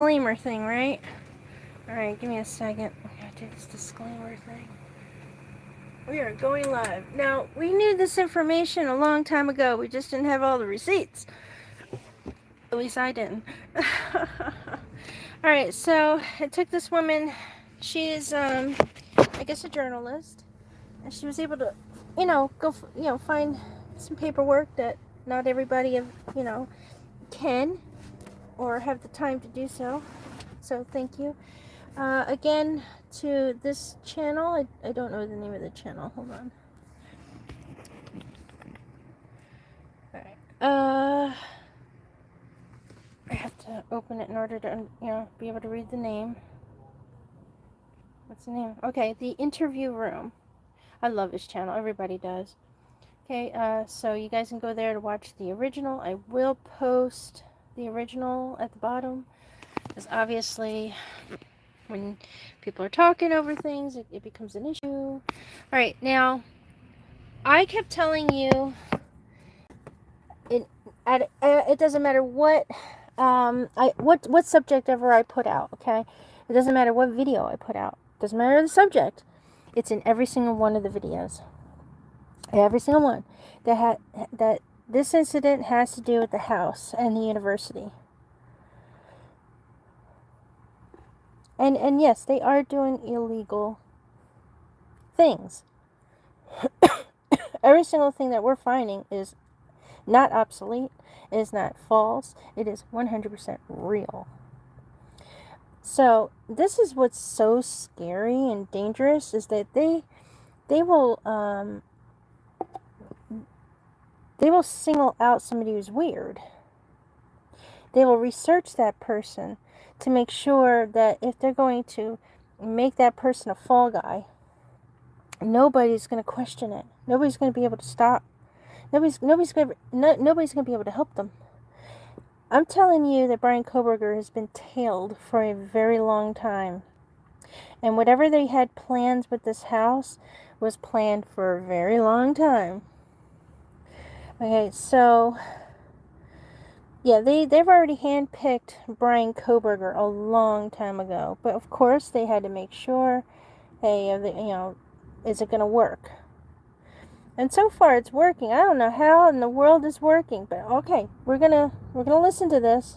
disclaimer thing, right? Alright, give me a second. I gotta do this disclaimer thing. We are going live. Now, we knew this information a long time ago. We just didn't have all the receipts. At least I didn't. Alright, so it took this woman. She is, I guess, a journalist. And she was able to, go, find some paperwork that not everybody, can or have the time to do so. So, thank you. Again, to this channel, I don't know the name of the channel. Hold on. Alright. I have to open it in order to, be able to read the name. What's the name? Okay, The Interview Room. I love this channel. Everybody does. Okay, so you guys can go there to watch the original. I will post the original at the bottom, because obviously when people are talking over things, it becomes an issue. Alright, now, I kept telling you, it doesn't matter what, what subject ever I put out, okay? It doesn't matter what video I put out. It doesn't matter the subject. It's in every single one of the videos. Every single one. That this incident has to do with the house and the university. And yes, they are doing illegal things. Every single thing that we're finding is not obsolete. It is not false. It is 100% real. So this is what's so scary and dangerous, is that they will single out somebody who's weird. They will research that person to make sure that if they're going to make that person a fall guy, nobody's going to question it. Nobody's going to be able to stop. Nobody's going to be able to help them. I'm telling you that Bryan Kohberger has been tailed for a very long time. And whatever they had plans with this house was planned for a very long time. Okay, so yeah, they've already handpicked Bryan Kohberger a long time ago. But of course, they had to make sure, hey, is it going to work? And so far, it's working. I don't know how in the world it's working, but okay, we're gonna listen to this.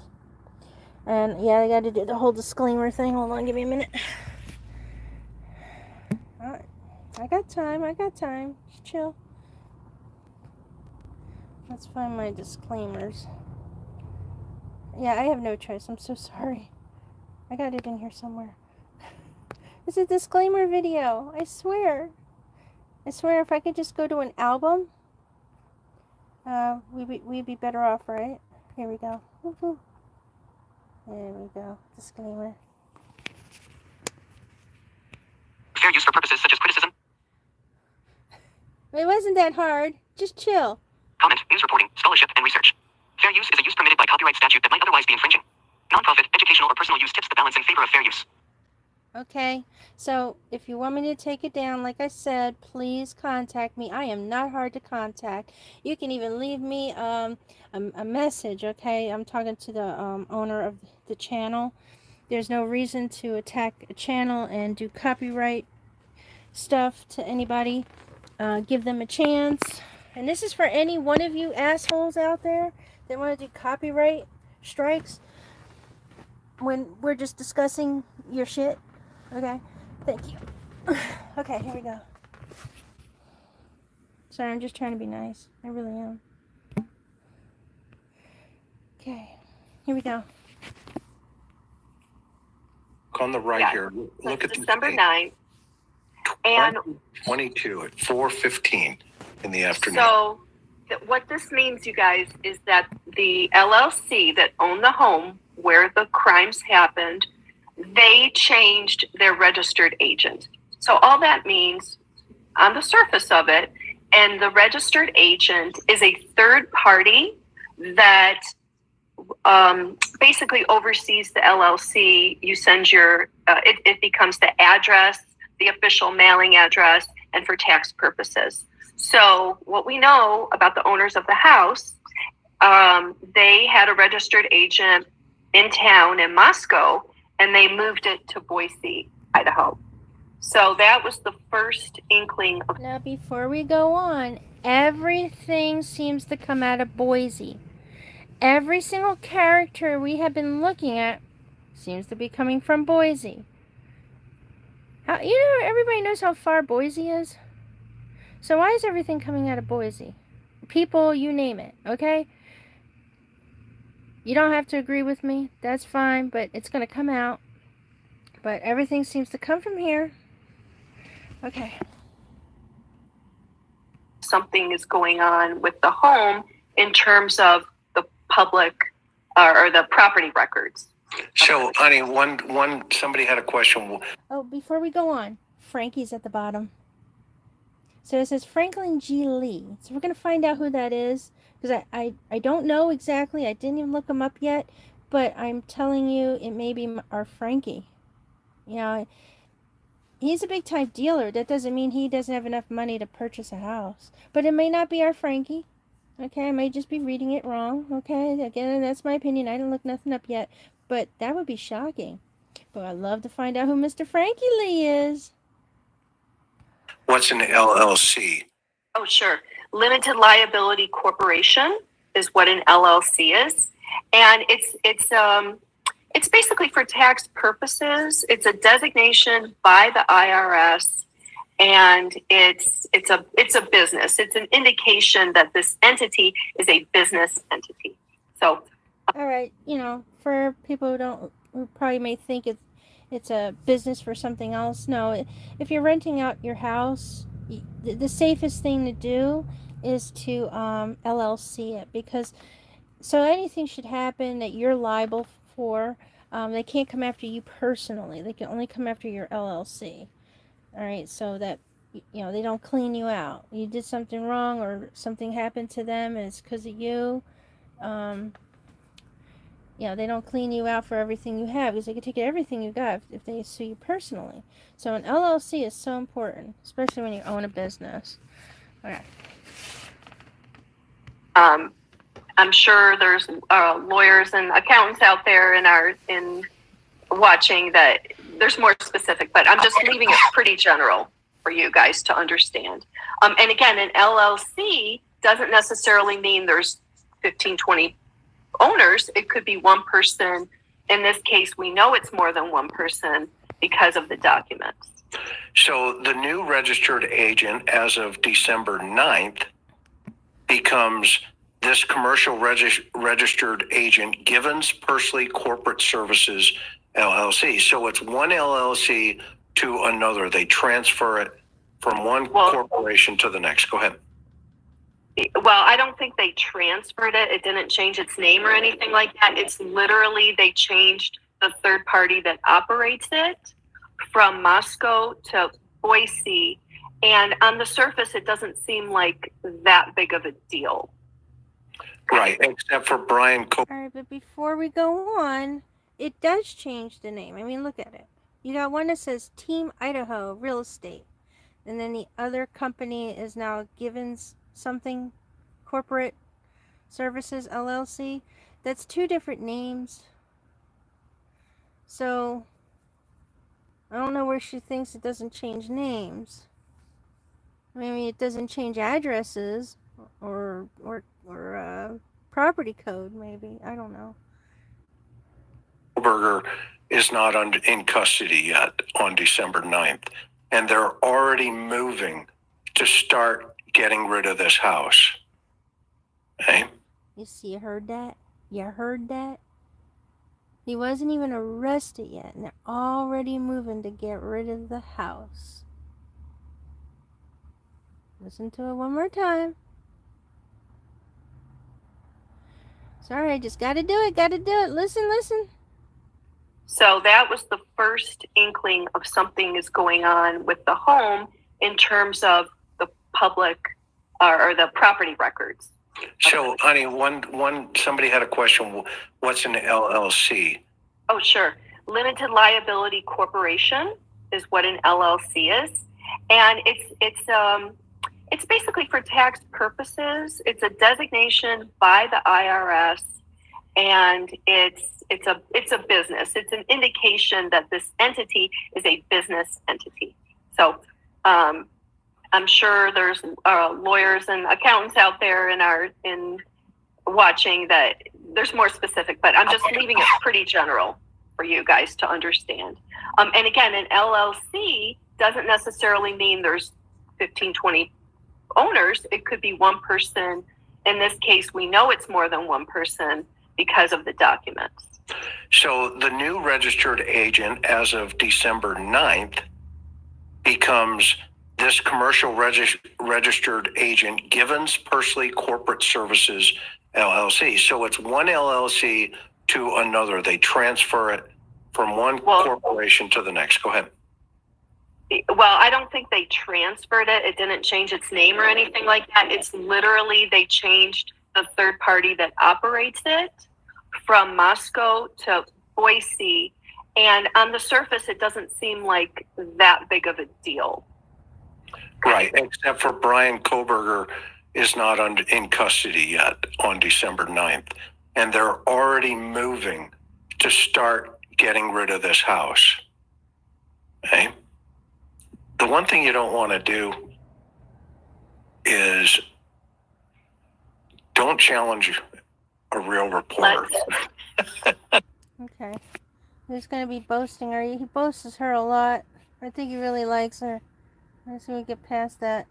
And yeah, I got to do the whole disclaimer thing. Hold on, give me a minute. All right, I got time. Just chill. Let's find my disclaimers. Yeah, I have no choice. I'm so sorry. I got it in here somewhere. It's a disclaimer video. I swear if I could just go to an album, we'd be better off, right? Here we go. Woo-hoo. There we go. Disclaimer. Fair use for purposes such as criticism. It wasn't that hard. Just chill. Comment, news reporting, scholarship, and research. Fair use is a use permitted by copyright statute that might otherwise be infringing. Non-profit, educational, or personal use tips the balance in favor of fair use. Okay, so if you want me to take it down, like I said, please contact me. I am not hard to contact. You can even leave me a message, okay? I'm talking to the owner of the channel. There's no reason to attack a channel and do copyright stuff to anybody. Give them a chance. And this is for any one of you assholes out there that want to do copyright strikes when we're just discussing your shit. Okay, thank you. Okay, here we go. Sorry, I'm just trying to be nice. I really am. Okay, here we go. On the right here, look at December 9th. And 22 at 4:15 in the afternoon. So what this means, you guys, is that the LLC that owned the home where the crimes happened, they changed their registered agent. So all that means on the surface of it, and the registered agent is a third party that basically oversees the LLC. You send your, it becomes the address, the official mailing address, and for tax purposes. So what we know about the owners of the house, they had a registered agent in town in Moscow, and they moved it to Boise, Idaho. So that was the first inkling of. Now, before we go on, everything seems to come out of Boise. Every single character we have been looking at seems to be coming from Boise. Everybody knows how far Boise is. So why is everything coming out of Boise? People, you name it, okay? You don't have to agree with me. That's fine, but it's going to come out. But everything seems to come from here. Okay. Something is going on with the home in terms of the public or the property records. So, honey, somebody had a question. Oh, before we go on, Frankie's at the bottom. So it says Franklin G. Lee. So we're going to find out who that is. Because I don't know exactly. I didn't even look him up yet. But I'm telling you, it may be our Frankie. You know, he's a big time dealer. That doesn't mean he doesn't have enough money to purchase a house. But it may not be our Frankie. Okay, I may just be reading it wrong. Okay, again, that's my opinion. I didn't look nothing up yet. But that would be shocking. But I'd love to find out who Mr. Frankie Lee is. What's an LLC? Oh, sure. Limited Liability Corporation is what an LLC is. And it's basically for tax purposes. It's a designation by the IRS, and it's a business. It's an indication that this entity is a business entity. So, all right, for people who probably may think it's a business for something else. No, if you're renting out your house, the safest thing to do is to LLC it, because so anything should happen that you're liable for, they can't come after you personally. They can only come after your LLC. All right, so that they don't clean you out. You did something wrong or something happened to them and it's because of you. They don't clean you out for everything you have, because they can take everything you got if they sue you personally. So an LLC is so important, especially when you own a business. Okay. I'm sure there's lawyers and accountants out there in watching that there's more specific, but I'm just leaving it pretty general for you guys to understand. And again, an LLC doesn't necessarily mean there's 15, 20 owners. It could be one person. In this case, we know it's more than one person because of the documents. So the new registered agent as of December 9th becomes this commercial registered agent, Givens Pursley Corporate Services, LLC. So it's one LLC to another. They transfer it from one corporation to the next. Go ahead. Well, I don't think they transferred it. It didn't change its name or anything like that. It's literally they changed the third party that operates it from Moscow to Boise. And on the surface, it doesn't seem like that big of a deal. Right, except for Brian All right, but before we go on, it does change the name. I mean, look at it. You got one that says Team Idaho Real Estate. And then the other company is now Givens something Corporate Services, LLC. That's two different names. So, I don't know where she thinks it doesn't change names. I mean, it doesn't change addresses or property code, maybe. I don't know. Kohlberger is not in custody yet on December 9th, and they're already moving to start getting rid of this house. Okay? You heard that? You heard that? He wasn't even arrested yet, and they're already moving to get rid of the house. Listen to it one more time. Sorry, I just gotta do it. Listen. So that was the first inkling of something is going on with the home in terms of the public or the property records. So, honey, somebody had a question. What's an LLC? Oh, sure. Limited Liability Corporation is what an LLC is, and it's basically for tax purposes. It's a designation by the IRS, and it's a business. It's an indication that this entity is a business entity. So I'm sure there's lawyers and accountants out there in watching that there's more specific, but I'm just leaving it pretty general for you guys to understand. And again, an LLC doesn't necessarily mean there's 15, 20 owners. It could be one person. In this case, we know it's more than one person because of the documents. So the new registered agent as of December 9th becomes this commercial registered agent, Givens Pursley Corporate Services LLC. So it's one LLC to another. They transfer it from one corporation to the next. Go ahead. Well, I don't think they transferred it. It didn't change its name or anything like that. It's literally they changed the third party that operates it from Moscow to Boise. And on the surface, it doesn't seem like that big of a deal. Right, except for Brian Koberger is not in custody yet on December 9th. And they're already moving to start getting rid of this house. Okay? The one thing you don't want to do is don't challenge a real reporter. Okay. He's going to be boasting her. He boasts her a lot. I think he really likes her. Let's see if we get past that.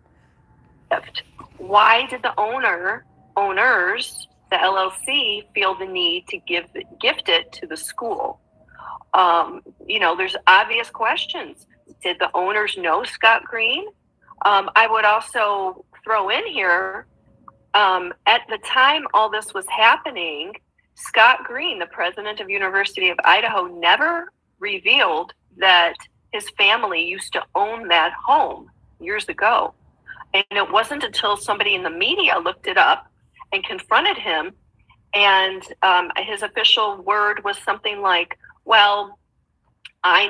Why did the owners, the LLC, feel the need to gift it to the school? There's obvious questions. Did the owners know Scott Green? I would also throw in here, at the time all this was happening, Scott Green, the president of University of Idaho, never revealed that his family used to own that home years ago. And it wasn't until somebody in the media looked it up and confronted him, and his official word was something like, well, I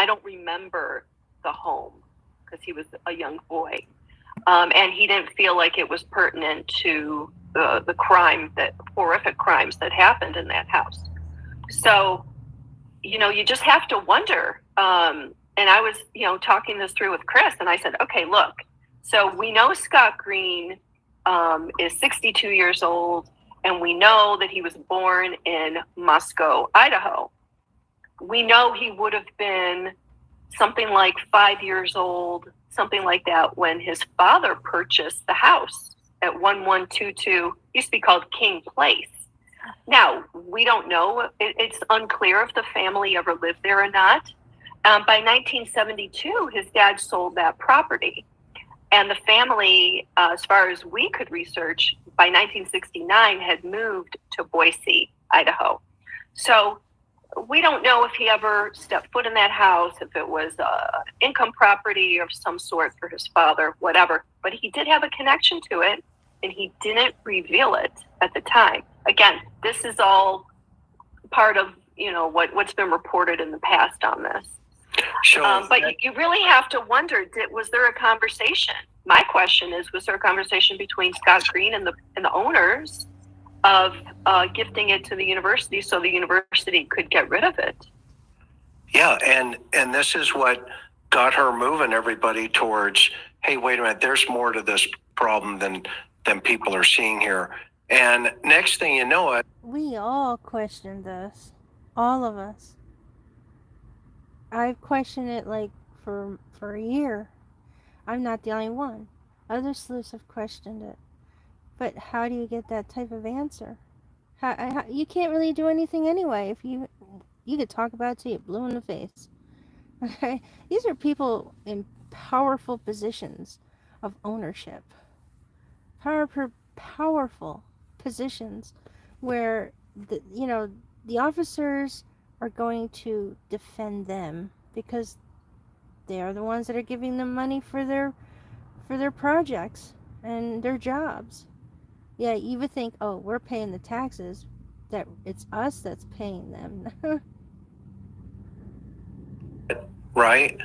don't remember the home, because he was a young boy. And he didn't feel like it was pertinent to the horrific crimes that happened in that house. So, you just have to wonder. And I was, talking this through with Chris, and I said, okay, look, so we know Scott Green is 62 years old, and we know that he was born in Moscow, Idaho. We know he would have been something like 5 years old, something like that, when his father purchased the house at 1122, used to be called King Place. Now, we don't know. It's unclear if the family ever lived there or not. By 1972, his dad sold that property. And the family, as far as we could research, by 1969 had moved to Boise, Idaho. So we don't know if he ever stepped foot in that house, if it was income property of some sort for his father, whatever. But he did have a connection to it, and he didn't reveal it at the time. Again, this is all part of, what's been reported in the past on this. So, but you really have to wonder, was there a conversation? My question is, was there a conversation between Scott Green and the owners of gifting it to the university so the university could get rid of it? Yeah, and this is what got her moving everybody towards, hey, wait a minute, there's more to this problem than people are seeing here. And next thing you know it, we all questioned this. All of us. I've questioned it like for a year. I'm not the only one. Other sleuths have questioned it. But how do you get that type of answer? How, you can't really do anything anyway. If you could talk about it till you're blue in the face. Okay, these are people in powerful positions of ownership. Powerful positions where the officers are going to defend them because they are the ones that are giving them money for their projects and their jobs. Yeah, you would think, oh, we're paying the taxes, that it's us that's paying them. right?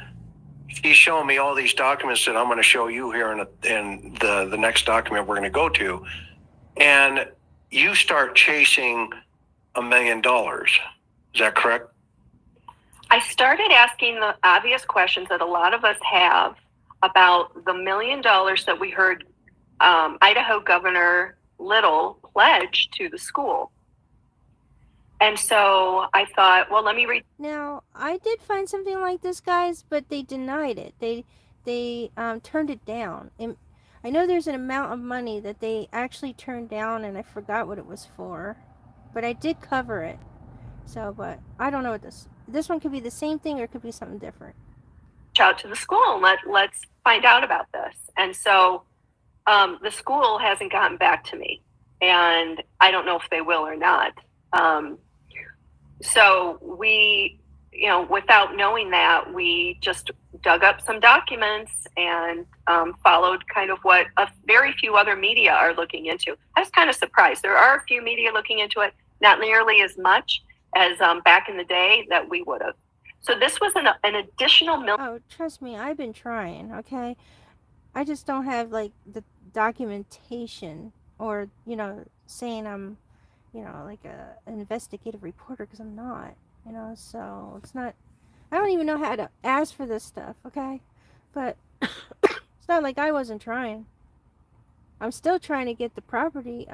He's showing me all these documents that I'm going to show you here in the next document we're going to go to. And you start chasing $1 million. Is that correct? I started asking the obvious questions that a lot of us have about the $1 million that we heard Idaho Governor Little pledge to the school. And so I thought, well, let me read. Now, I did find something like this, guys, but they denied it. They turned it down. And I know there's an amount of money that they actually turned down, and I forgot what it was for. But I did cover it. So, but I don't know what this one could be the same thing or it could be something different. Out to the school and let's find out about this. And so the school hasn't gotten back to me, and I don't know if they will or not. So we, without knowing that, we just dug up some documents and followed kind of what a very few other media are looking into. I was kind of surprised. There are a few media looking into it, not nearly as much as back in the day that we would have. So this was an additional million. Oh, trust me, I've been trying, okay? I just don't have, like, the documentation or, saying I'm, like an investigative reporter, because I'm not, so it's not, I don't even know how to ask for this stuff, okay? But it's not like I wasn't trying. I'm still trying to get the property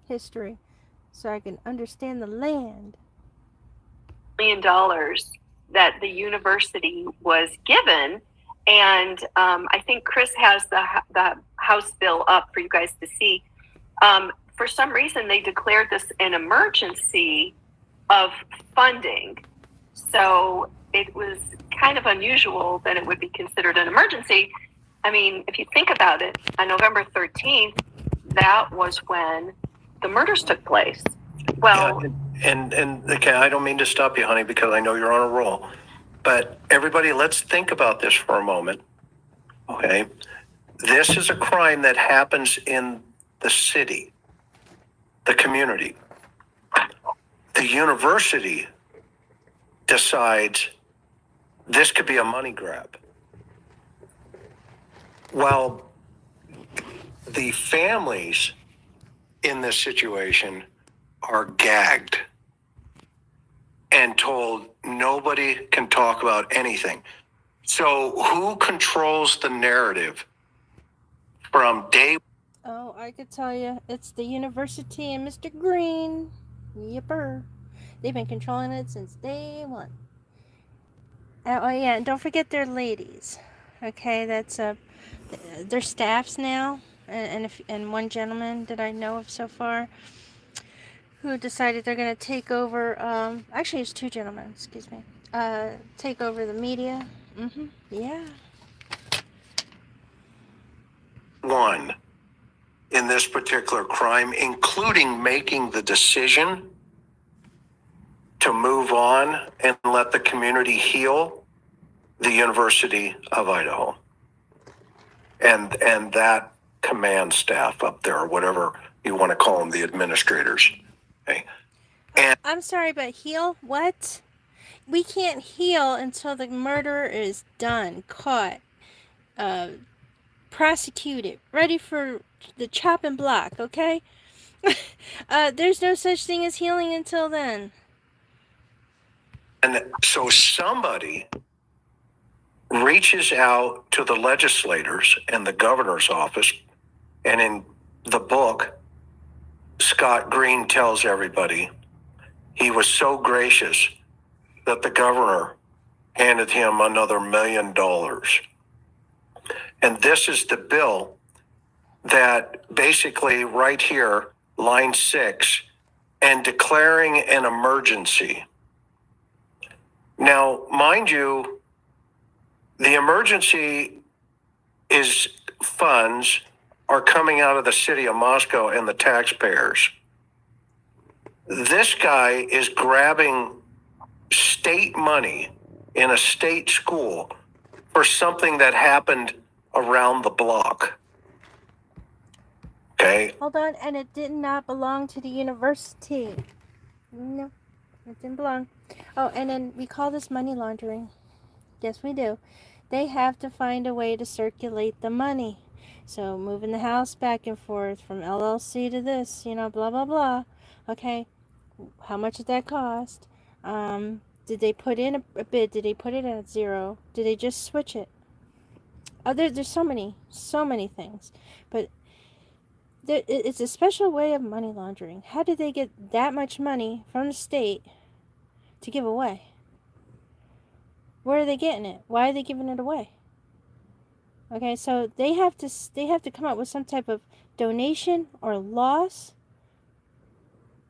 history so I can understand the land. $1 million that the university was given, and I think Chris has the House bill up for you guys to see. For some reason, they declared this an emergency of funding, so it was kind of unusual that it would be considered an emergency. I mean, if you think about it, on November 13th, that was when the murders took place. Well, yeah, and okay, I don't mean to stop you, honey, because I know you're on a roll. But everybody, let's think about this for a moment. Okay, this is a crime that happens in the city, the community. The university decides this could be a money grab. Well, the families in this situation are gagged and told nobody can talk about anything. So who controls the narrative from day? Oh, I could tell you, it's the university and Mr. Green. Yipper. They've been controlling it since day one. Oh yeah, and don't forget their ladies. Okay, that's their staffs now, and one gentleman that I know of so far who decided they're going to take over, actually it's two gentlemen, excuse me, take over the media. Yeah. One in this particular crime, including making the decision to move on and let the community heal, the University of Idaho. And that command staff up there, or whatever you want to call them, the administrators. Okay. And I'm sorry, but heal? What? We can't heal until the murderer is done, caught, prosecuted, ready for the chopping block, okay? There's no such thing as healing until then. And so somebody reaches out to the legislators and the governor's office, and in the book, Scott Green tells everybody he was so gracious that the governor handed him another $1 million. And this is the bill that basically right here, line 6, and declaring an emergency. Now, mind you, the emergency is funds are coming out of the city of Moscow and the taxpayers. This guy is grabbing state money in a state school for something that happened around the block. Okay. Hold on, and it did not belong to the university. No, it didn't belong. Oh, and then we call this money laundering. Yes, we do. They have to find a way to circulate the money. So moving the house back and forth from LLC to this, blah, blah, blah. Okay, How much did that cost? Did they put in a bid? Did they put it at zero? Did they just switch it? There's so many things, but it's a special way of money laundering. How did they get that much money from the state to give away? Where are they getting it? Why are they giving it away? Okay, so they have to come up with some type of donation or loss.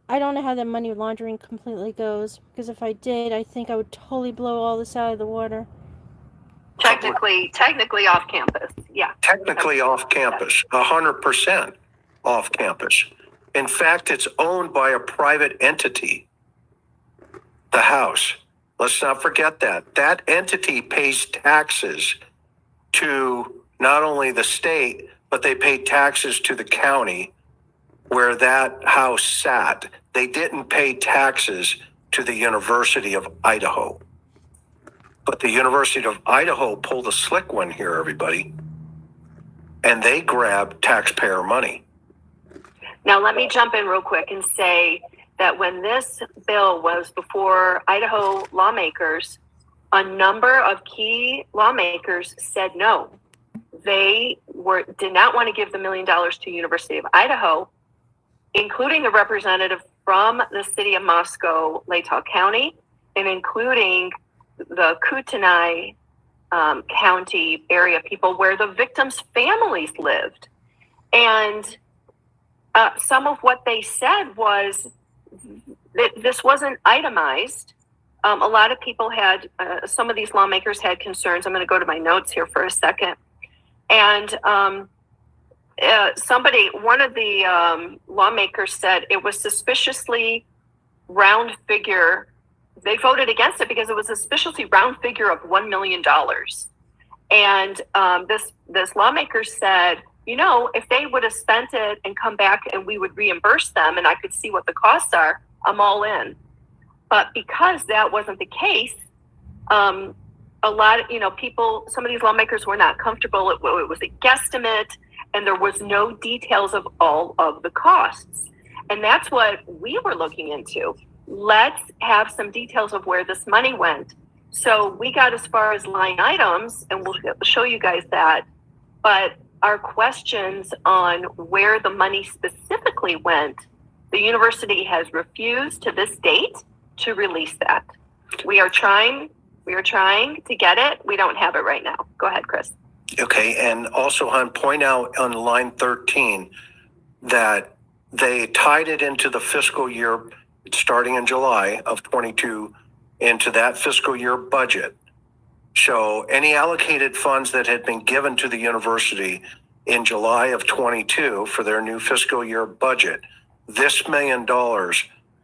I don't know how the money laundering completely goes, because if I did, I think I would totally blow all this out of the water. Technically off campus. Yeah. Technically off campus, 100% off campus. In fact, it's owned by a private entity, the house. Let's not forget that. That entity pays taxes to not only the state, but they pay taxes to the county where that house sat. They didn't pay taxes to the University of Idaho. But the University of Idaho pulled a slick one here, everybody, and they grabbed taxpayer money. Now, let me jump in real quick and say that when this bill was before Idaho lawmakers, a number of key lawmakers said no. They did not want to give the $1 million to University of Idaho, including a representative from the city of Moscow, Latah County, and including the Kootenai County area people where the victims' families lived. And some of what they said was that this wasn't itemized. A lot of people had, some of these lawmakers had concerns. I'm going to go to my notes here for a second. And one of the lawmakers said it was suspiciously round figure. They voted against it because it was a suspiciously round figure of $1 million. And this lawmaker said, you know, if they would have spent it and come back and we would reimburse them and I could see what the costs are, I'm all in. But because that wasn't the case, a lot of, people, some of these lawmakers were not comfortable. It was a guesstimate and there was no details of all of the costs. And that's what we were looking into. Let's have some details of where this money went. So we got as far as line items, and we'll show you guys that. But our questions on where the money specifically went, the university has refused to this date to release that. We are trying to get it. We don't have it right now. Go ahead, Chris. Okay, and also, hon, point out on line 13 that they tied it into the fiscal year starting in July of 22 into that fiscal year budget. So any allocated funds that had been given to the university in July of 22 for their new fiscal year budget, this $1 million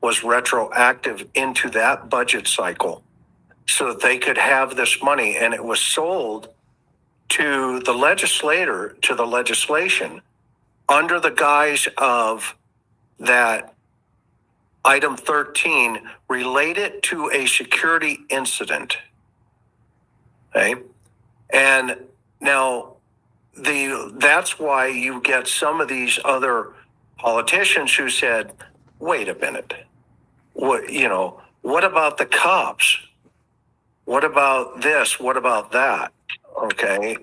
was retroactive into that budget cycle so that they could have this money, and it was sold to the legislation under the guise of that item 13 related to a security incident. Okay. And now that's why you get some of these other politicians who said, wait a minute, what about the cops? What about this? What about that? Okay.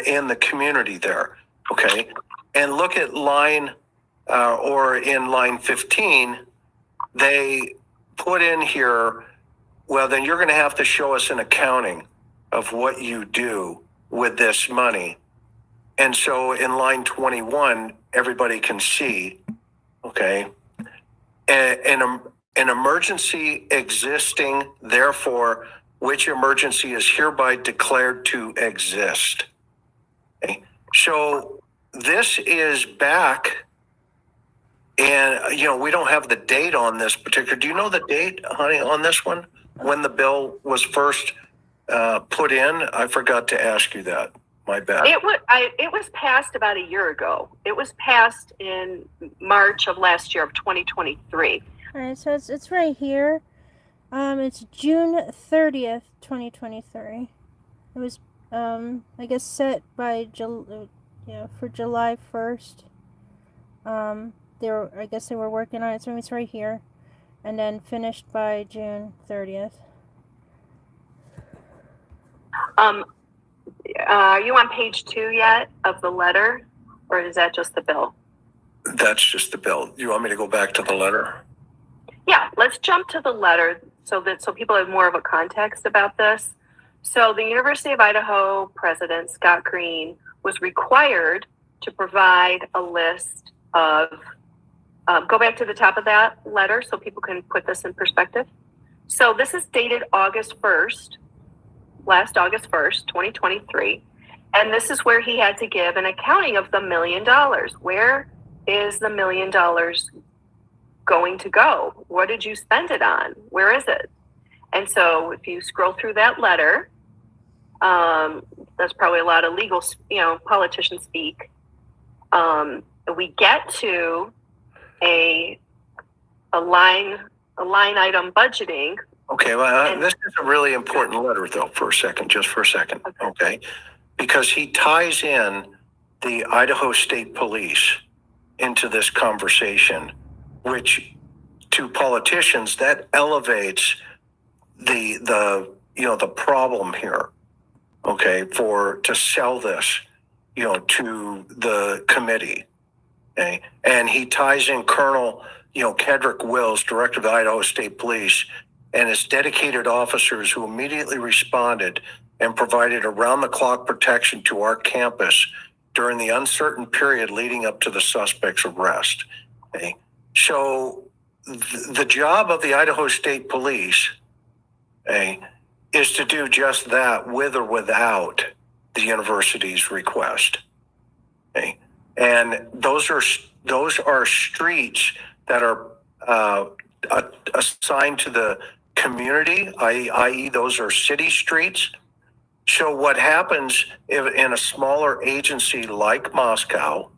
In the community there. Okay. And look at line 15, they put in here, well, then you're going to have to show us an accounting of what you do with this money. And so in line 21, everybody can see, okay, an emergency existing, therefore, which emergency is hereby declared to exist. Okay. So this is back, and, we don't have the date on this particular. Do you know the date, honey, on this one? When the bill was first put in? I forgot to ask you that. My bad. It was passed about a year ago. It was passed in March of last year of 2023. All right, so it's right here. It's June 30th, 2023. It was, I guess, set by for July 1st. I guess they were working on it, so it's right here. and then finished by June 30th. Are you on page 2 yet of the letter, or is that just the bill? That's just the bill. You want me to go back to the letter? Yeah, let's jump to the letter so people have more of a context about this. So the University of Idaho president, Scott Green, was required to provide a list of, go back to the top of that letter so people can put this in perspective. So this is dated August 1st, last August 1st, 2023. And this is where he had to give an accounting of the $1 million. Where is the $1 million going to go? What did you spend it on? Where is it? And so if you scroll through that letter, that's probably a lot of legal, politician speak. We get to a line item budgeting. Okay, well, this is a really important letter, though, just for a second, okay? Because he ties in the Idaho State Police into this conversation, which to politicians, that elevates the problem here, okay, to sell this, to the committee, okay? And he ties in Colonel, Kedrick Wills, director of the Idaho State Police, and his dedicated officers who immediately responded and provided around-the-clock protection to our campus during the uncertain period leading up to the suspect's arrest. Okay? So the job of the Idaho State Police, is to do just that with or without the university's request. Okay? And those are streets that are assigned to the community, i.e. those are city streets. So what happens in a smaller agency like Moscow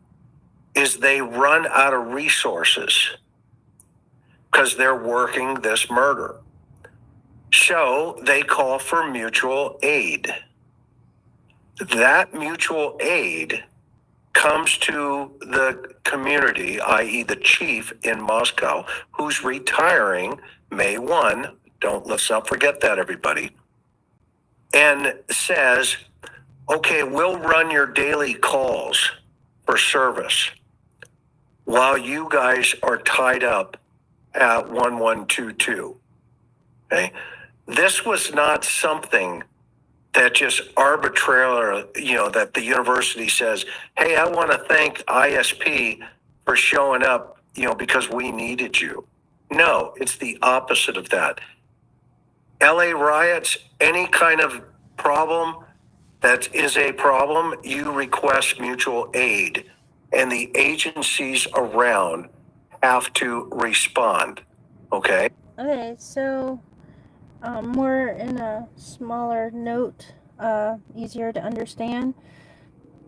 is they run out of resources because they're working this murder. So they call for mutual aid. That mutual aid comes to the community, i.e. the chief in Moscow, who's retiring May 1. Let's not forget that, everybody. And says, okay, we'll run your daily calls for service while you guys are tied up at 1122. Okay? This was not something that just arbitrarily, that the university says, hey, I want to thank ISP for showing up, because we needed you. No, it's the opposite of that. LA riots, any kind of problem that is a problem, you request mutual aid, and the agencies around have to respond. Okay? Okay, so more in a smaller note, easier to understand.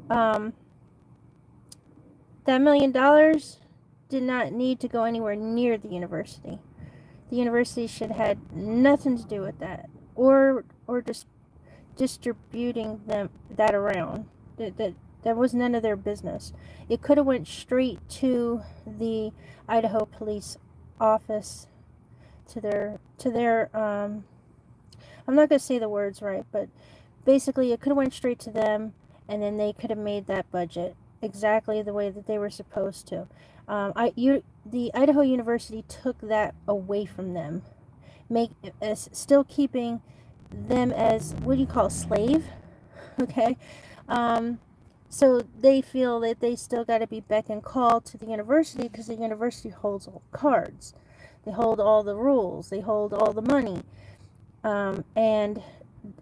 That $1 million did not need to go anywhere near the university. The university should have had nothing to do with that, or just distributing that around. That was none of their business. It could have went straight to the Idaho Police office, to their I'm not going to say the words right, but basically it could have went straight to them, and then they could have made that budget exactly the way that they were supposed to. The Idaho University took that away from them, still keeping them as, what do you call, slave? Okay. So they feel that they still got to be beck and call to the university because the university holds all the cards. They hold all the rules. They hold all the money. And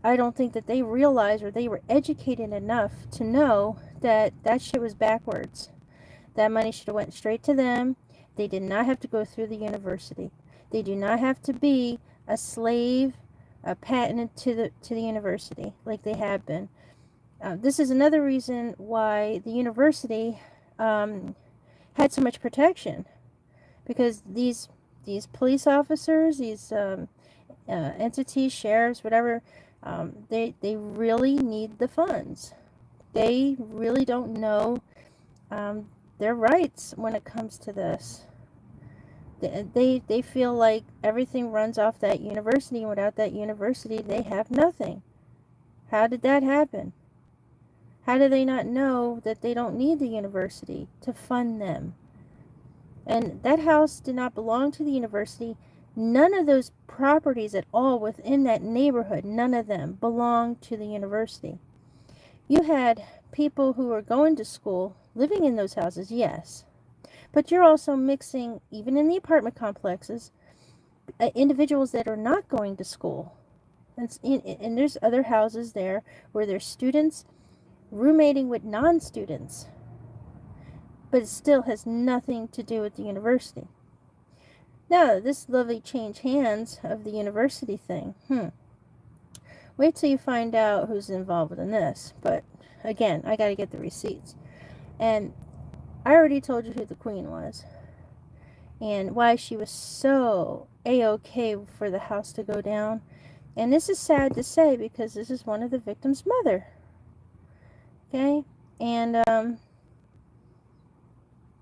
I don't think that they realized, or they were educated enough to know that shit was backwards. That money should have went straight to them. They did not have to go through the university. They do not have to be a slave, a patent to the university like they have been. This is another reason why the university had so much protection, because these police officers, these entities, sheriffs, whatever, they really need the funds. They really don't know their rights when it comes to this. They feel like everything runs off that university, and without that university, they have nothing. How did that happen? How do they not know that they don't need the university to fund them? And that house did not belong to the university. None of those properties at all within that neighborhood, none of them belonged to the university. You had people who were going to school living in those houses, yes. But you're also mixing, even in the apartment complexes, individuals that are not going to school. And there's other houses there where there's students roommating with non-students. But it still has nothing to do with the university. Now, this lovely change hands of the university thing. Wait till you find out who's involved in this. But again, I got to get the receipts. And I already told you who the queen was. And why she was so A-okay for the house to go down. And this is sad to say because this is one of the victims' mother. Okay? And,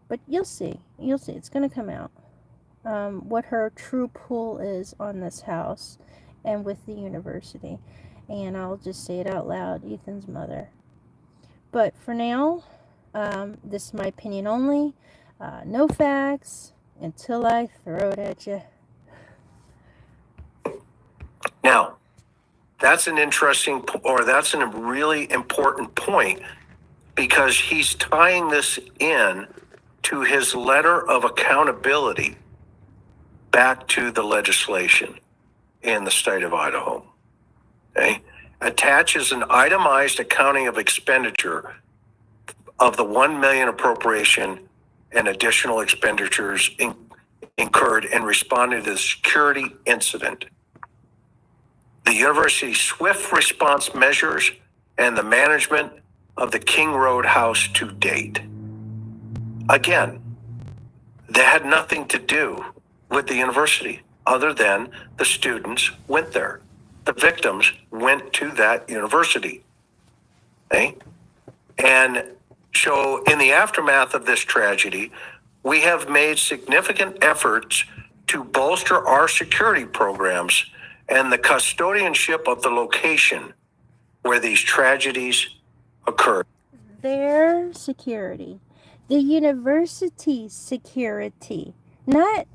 but you'll see. You'll see. It's going to come out. What her true pull is on this house and with the university. And I'll just say it out loud, Ethan's mother. But for now, this is my opinion only. No facts until I throw it at you. Now, that's an interesting, or that's a really important point, because he's tying this in to his letter of accountability back to the legislation in the state of Idaho. Okay? Attaches an itemized accounting of expenditure of the $1 million appropriation and additional expenditures incurred in responding to the security incident, the university's swift response measures, and the management of the King Road house to date. Again, they had nothing to do with the university other than the students went there. The victims went to that university. Okay? And so in the aftermath of this tragedy, we have made significant efforts to bolster our security programs and the custodianship of the location where these tragedies occurred. Their security. The university's security. Not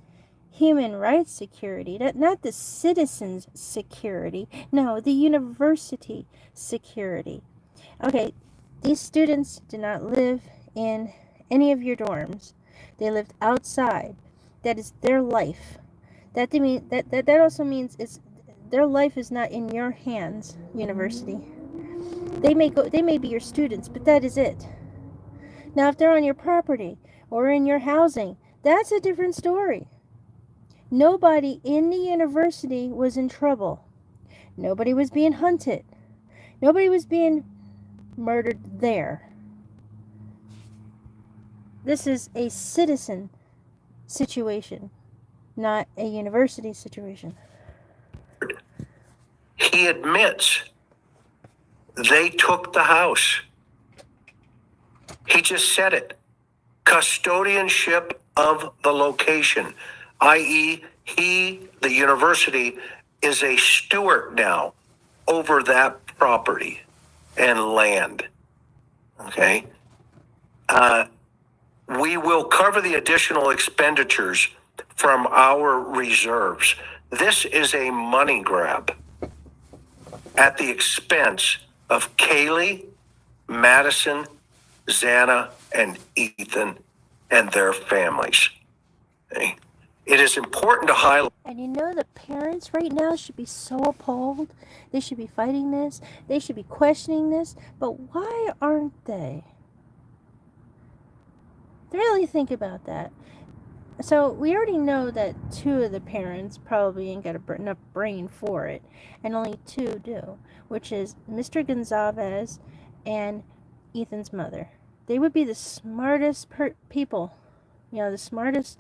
human rights security. Not the citizens' security. No, the university security. Okay, these students did not live in any of your dorms. They lived outside. That is their life. That also means it's their life is not in your hands, university. They may be your students, but that is it. Now, if they're on your property or in your housing, that's a different story. Nobody in the university was in trouble. Nobody was being hunted. Nobody was being murdered there. This is a citizen situation, not a university situation. He admits they took the house. He just said it. Custodianship of the location, i.e., the university, is a steward now over that property and land. Okay? We will cover the additional expenditures from our reserves. This is a money grab at the expense of Kaylee, Madison, Xana, and Ethan and their families. Okay? It is important to highlight. And you know, the parents right now should be so appalled. They should be fighting this. They should be questioning this. But why aren't they? Really think about that. So we already know that 2 of the parents probably ain't got enough brain for it. And only 2 do. Which is Mr. Gonzalez and Ethan's mother. They would be the smartest people. You know, the smartest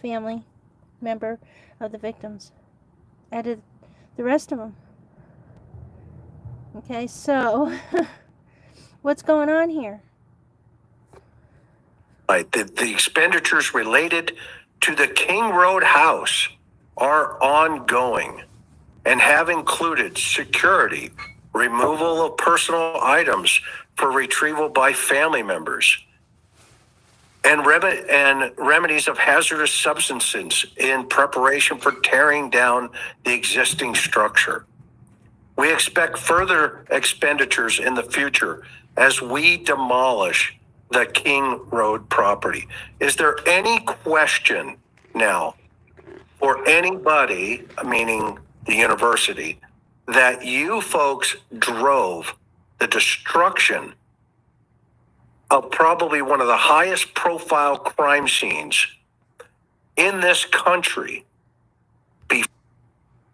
family member of the victims out of the rest of them. Okay, so what's going on here? The expenditures related to the King Road house are ongoing and have included security, removal of personal items for retrieval by family members, and remedies of hazardous substances in preparation for tearing down the existing structure. We expect further expenditures in the future as we demolish the King Road property. Is there any question now for anybody, meaning the university, that you folks drove the destruction of probably one of the highest profile crime scenes in this country?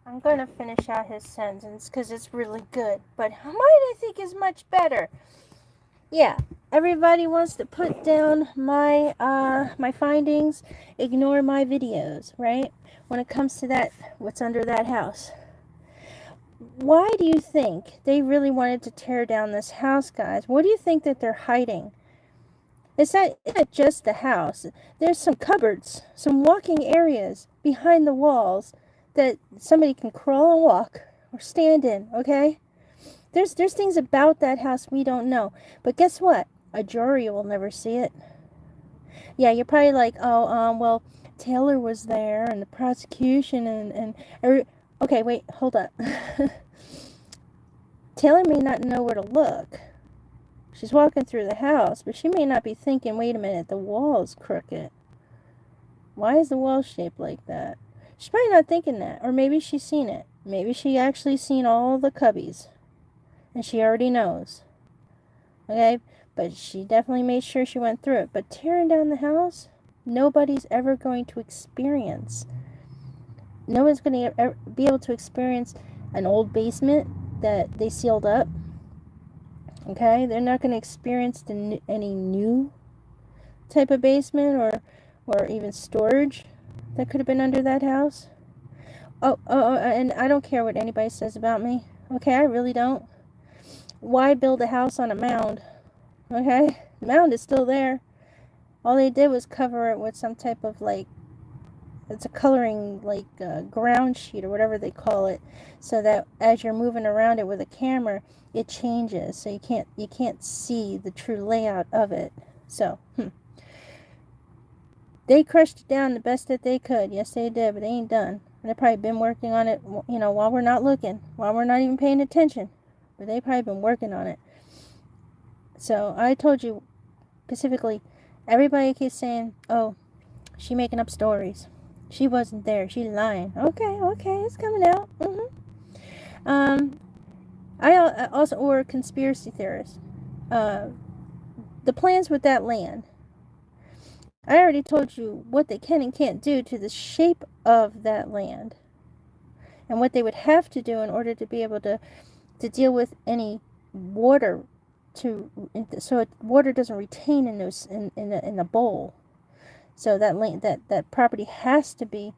I'm going to finish out his sentence because it's really good, but mine I think is much better. Yeah, everybody wants to put down my my findings, ignore my videos, right? When it comes to that, what's under that house. Why do you think they really wanted to tear down this house, guys? What do you think that they're hiding? It's not just the house. There's some cupboards, some walking areas behind the walls that somebody can crawl and walk or stand in, okay? There's things about that house we don't know. But guess what? A jury will never see it. Yeah, you're probably like, oh, well, Taylor was there and the prosecution and okay, wait, hold up. Taylor may not know where to look. She's walking through the house, but she may not be thinking, wait a minute, the wall's crooked. Why is the wall shaped like that? She's probably not thinking that. Or maybe she's seen it. Maybe she actually seen all the cubbies. And she already knows. Okay? But she definitely made sure she went through it. But tearing down the house, nobody's ever going to experience. No one's going to ever be able to experience an old basement that they sealed up. Okay? They're not going to experience any new type of basement or even storage that could have been under that house. Oh, and I don't care what anybody says about me. Okay, I really don't. Why build a house on a mound? Okay, the mound is still there. All they did was cover it with some type of it's a coloring ground sheet or whatever they call it, so that as you're moving around it with a camera, it changes, so you can't see the true layout of it. So, They crushed it down the best that they could. Yes, they did, but they ain't done. And they've probably been working on it, while we're not looking, while we're not even paying attention. But they've probably been working on it. So I told you specifically, everybody keeps saying, oh, she making up stories. She wasn't there. She lying. Okay, it's coming out. I also, or a conspiracy theorist. The plans with that land. I already told you what they can and can't do to the shape of that land. And what they would have to do in order to be able to deal with any water so water doesn't retain in those in the bowl. So that land, that property has to be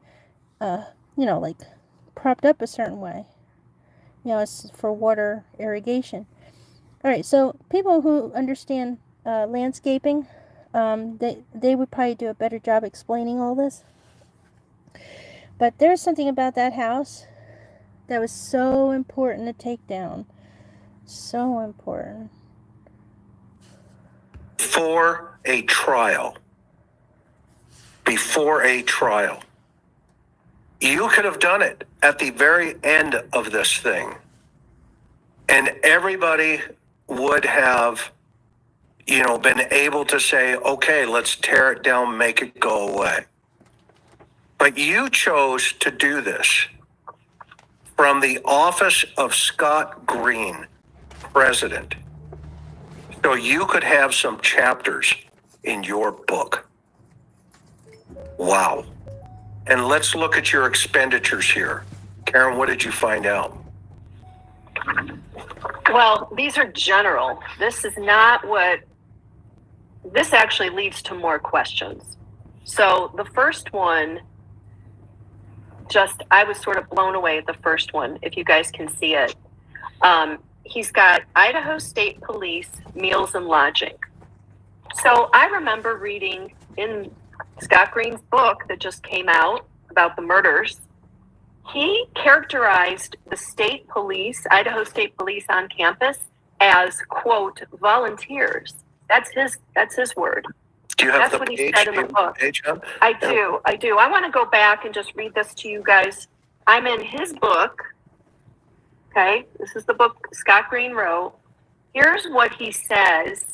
propped up a certain way. It's for water irrigation. All right, so people who understand landscaping, they would probably do a better job explaining all this. But there's something about that house that was so important to take down. So important. Before a trial, you could have done it at the very end of this thing. And everybody would have been able to say, okay, let's tear it down, make it go away. But you chose to do this from the office of Scott Green, president, so you could have some chapters in your book. Wow. And let's look at your expenditures here. Karen, what did you find out? Well, these are general. This is not this actually leads to more questions. So the first one, I was sort of blown away at the first one, if you guys can see it. He's got Idaho State Police meals and lodging. So I remember reading in Scott Green's book that just came out about the murders, he characterized the state police, Idaho State Police on campus, as, quote, volunteers. That's his word. Do you have That's the what he page? said in the book. Page up? I do. I want to go back and just read this to you guys. I'm in his book. Okay, this is the book Scott Green wrote. Here's what he says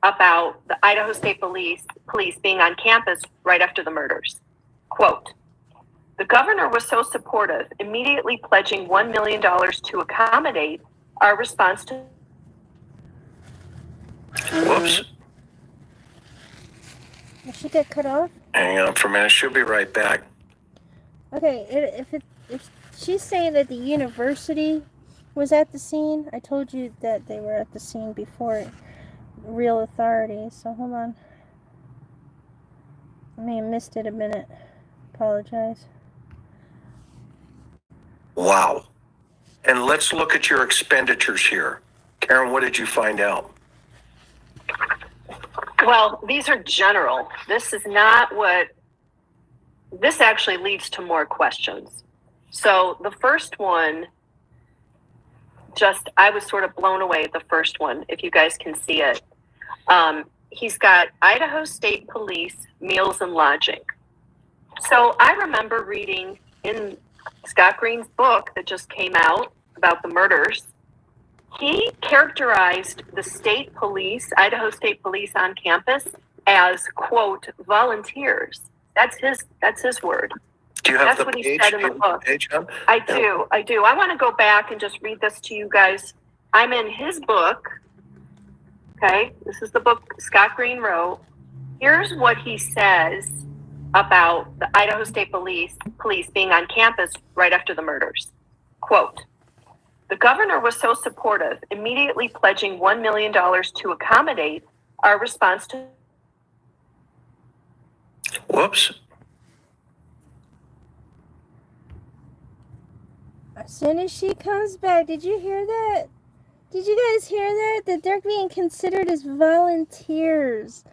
about the Idaho State Police being on campus right after the murders. Quote, the governor was so supportive, immediately pledging $1 million to accommodate our response to... Whoops. Did she get cut off? Hang on for a minute. She'll be right back. Okay, if she's saying that the university was at the scene, I told you that they were at the scene before real authorities, so hold on. I may have missed it a minute. Apologize. Wow. And let's look at your expenditures here. Karen, what did you find out? Well, these are general. This is not what... This actually leads to more questions. So the first one, I was sort of blown away at the first one, if you guys can see it. He's got Idaho State Police meals and lodging. So I remember reading in Scott Green's book that just came out about the murders, he characterized the state police, Idaho State Police on campus, as, quote, volunteers. That's his word. Do you have That's the what he page? said in the book. Page up? I do. I want to go back and just read this to you guys. I'm in his book. Okay, this is the book Scott Green wrote. Here's what he says about the Idaho State Police being on campus right after the murders. Quote, the governor was so supportive, immediately pledging $1 million to accommodate our response to... Whoops. As soon as she comes back, did you hear that? Did you guys hear that? That they're being considered as volunteers.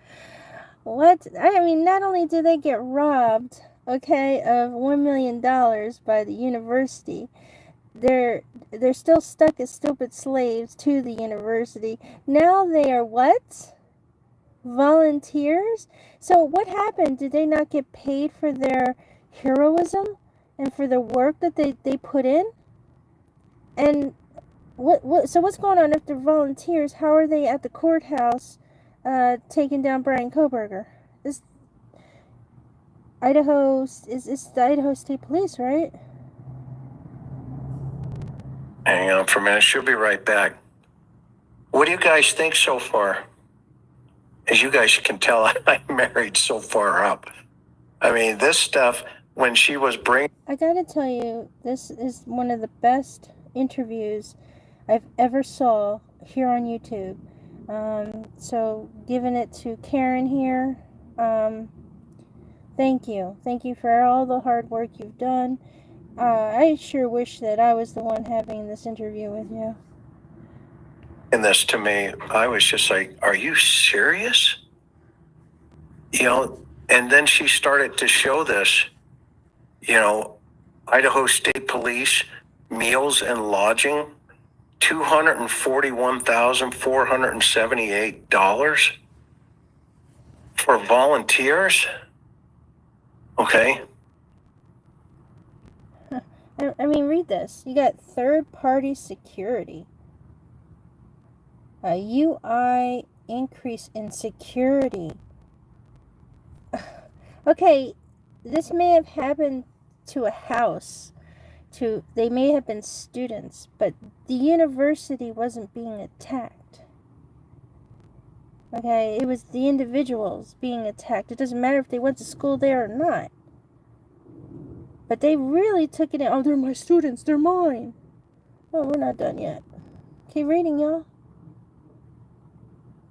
What? I mean, not only did they get robbed, okay, of $1 million by the university, they're still stuck as stupid slaves to the university. Now they are what? Volunteers? So what happened? Did they not get paid for their heroism and for the work that they put in? And so what's going on if they're volunteers? How are they at the courthouse taking down Brian Koberger? This Idaho is the Idaho State Police, right? Hang on for a minute. She'll be right back. What do you guys think so far? As you guys can tell, I married so far up. I mean, this stuff, when she was bringing... I gotta tell you, this is one of the best interviews I've ever saw here on YouTube. So giving it to Karen here. Thank you. Thank you for all the hard work you've done. I sure wish that I was the one having this interview with you. And this to me, I was just like, are you serious? You know, and then she started to show this, you know, Idaho State Police, meals and lodging, $241,478 for volunteers. Okay. I mean, read this. You got third-party security. A UI increase in security. Okay, this may have happened to a house. They may have been students, but the university wasn't being attacked. Okay, it was the individuals being attacked. It doesn't matter if they went to school there or not. But they really took it in. Oh, they're my students. They're mine. Oh, we're not done yet. Keep reading, y'all.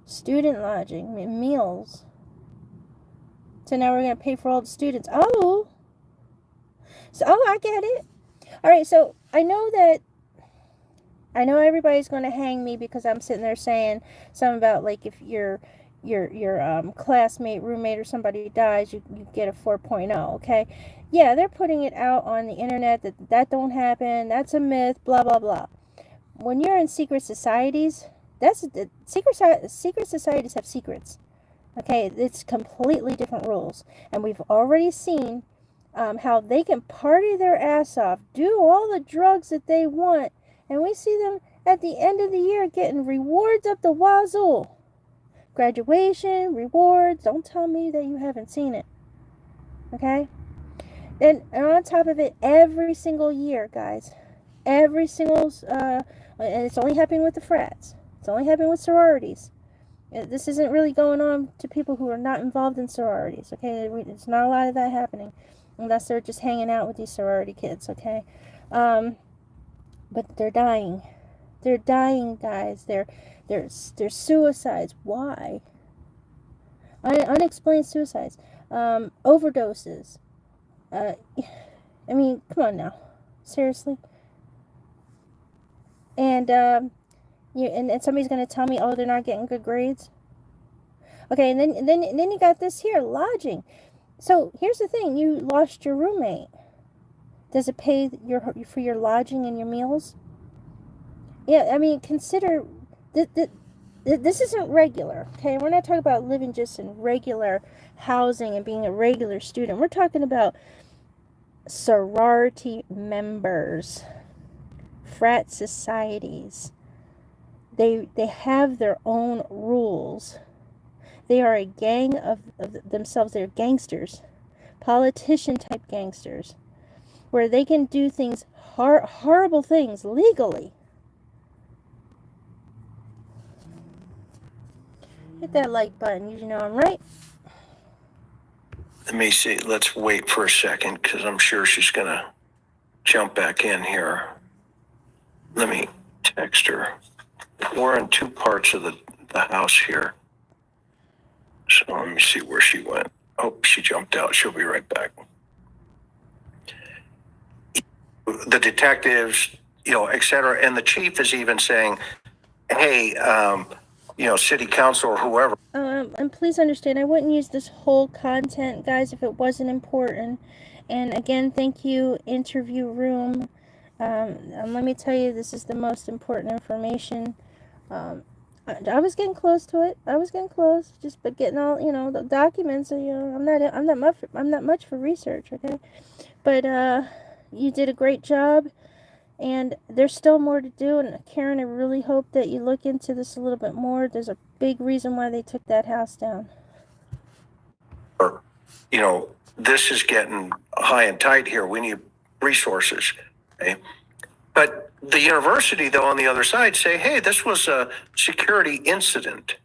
Student lodging, meals. So now we're going to pay for all the students. Oh, I get it. All right, so I know everybody's going to hang me because I'm sitting there saying something about, like, if you're your classmate, roommate, or somebody dies, you get a 4.0. Okay, yeah, they're putting it out on the internet that don't happen. That's a myth. Blah blah blah. When you're in secret societies, secret societies have secrets. Okay, it's completely different rules, and we've already seen how they can party their ass off, do all the drugs that they want, and we see them at the end of the year getting rewards up the wazoo. Graduation, rewards. Don't tell me that you haven't seen it. Okay? And on top of it, every single year, guys, every single, and it's only happening with the frats. It's only happening with sororities. This isn't really going on to people who are not involved in sororities, okay? There's not a lot of that happening, unless they're just hanging out with these sorority kids, okay? But they're dying. They're dying, guys. They're suicides. Why? Unexplained suicides. Overdoses. I mean, come on now. Seriously? And, and somebody's going to tell me, oh, they're not getting good grades? Okay, and then you got this here, lodging. So here's the thing. You lost your roommate. Does it pay for your lodging and your meals? Yeah, I mean, consider this isn't regular, okay? We're not talking about living just in regular housing and being a regular student. We're talking about sorority members, frat societies. They have their own rules. They are a gang of themselves. They're gangsters, politician type gangsters, where they can do things, horrible things legally. Hit that like button. You know I'm right. Let me see. Let's wait for a second because I'm sure she's going to jump back in here. Let me text her. We're in two parts of the house here. So let me see where she went. Oh, she jumped out. She'll be right back. The detectives, et cetera. And the chief is even saying, hey, city council or whoever. And please understand, I wouldn't use this whole content, guys, if it wasn't important. And again, thank you, Interview Room. And let me tell you, this is the most important information. I was getting close to it. I was getting close, but getting all the documents. I'm not much for research, okay? But you did a great job. And there's still more to do, and Karen, I really hope that you look into this a little bit more. There's a big reason why they took that house down. This is getting high and tight here. We need resources. Okay? But the university, though, on the other side say, hey, this was a security incident.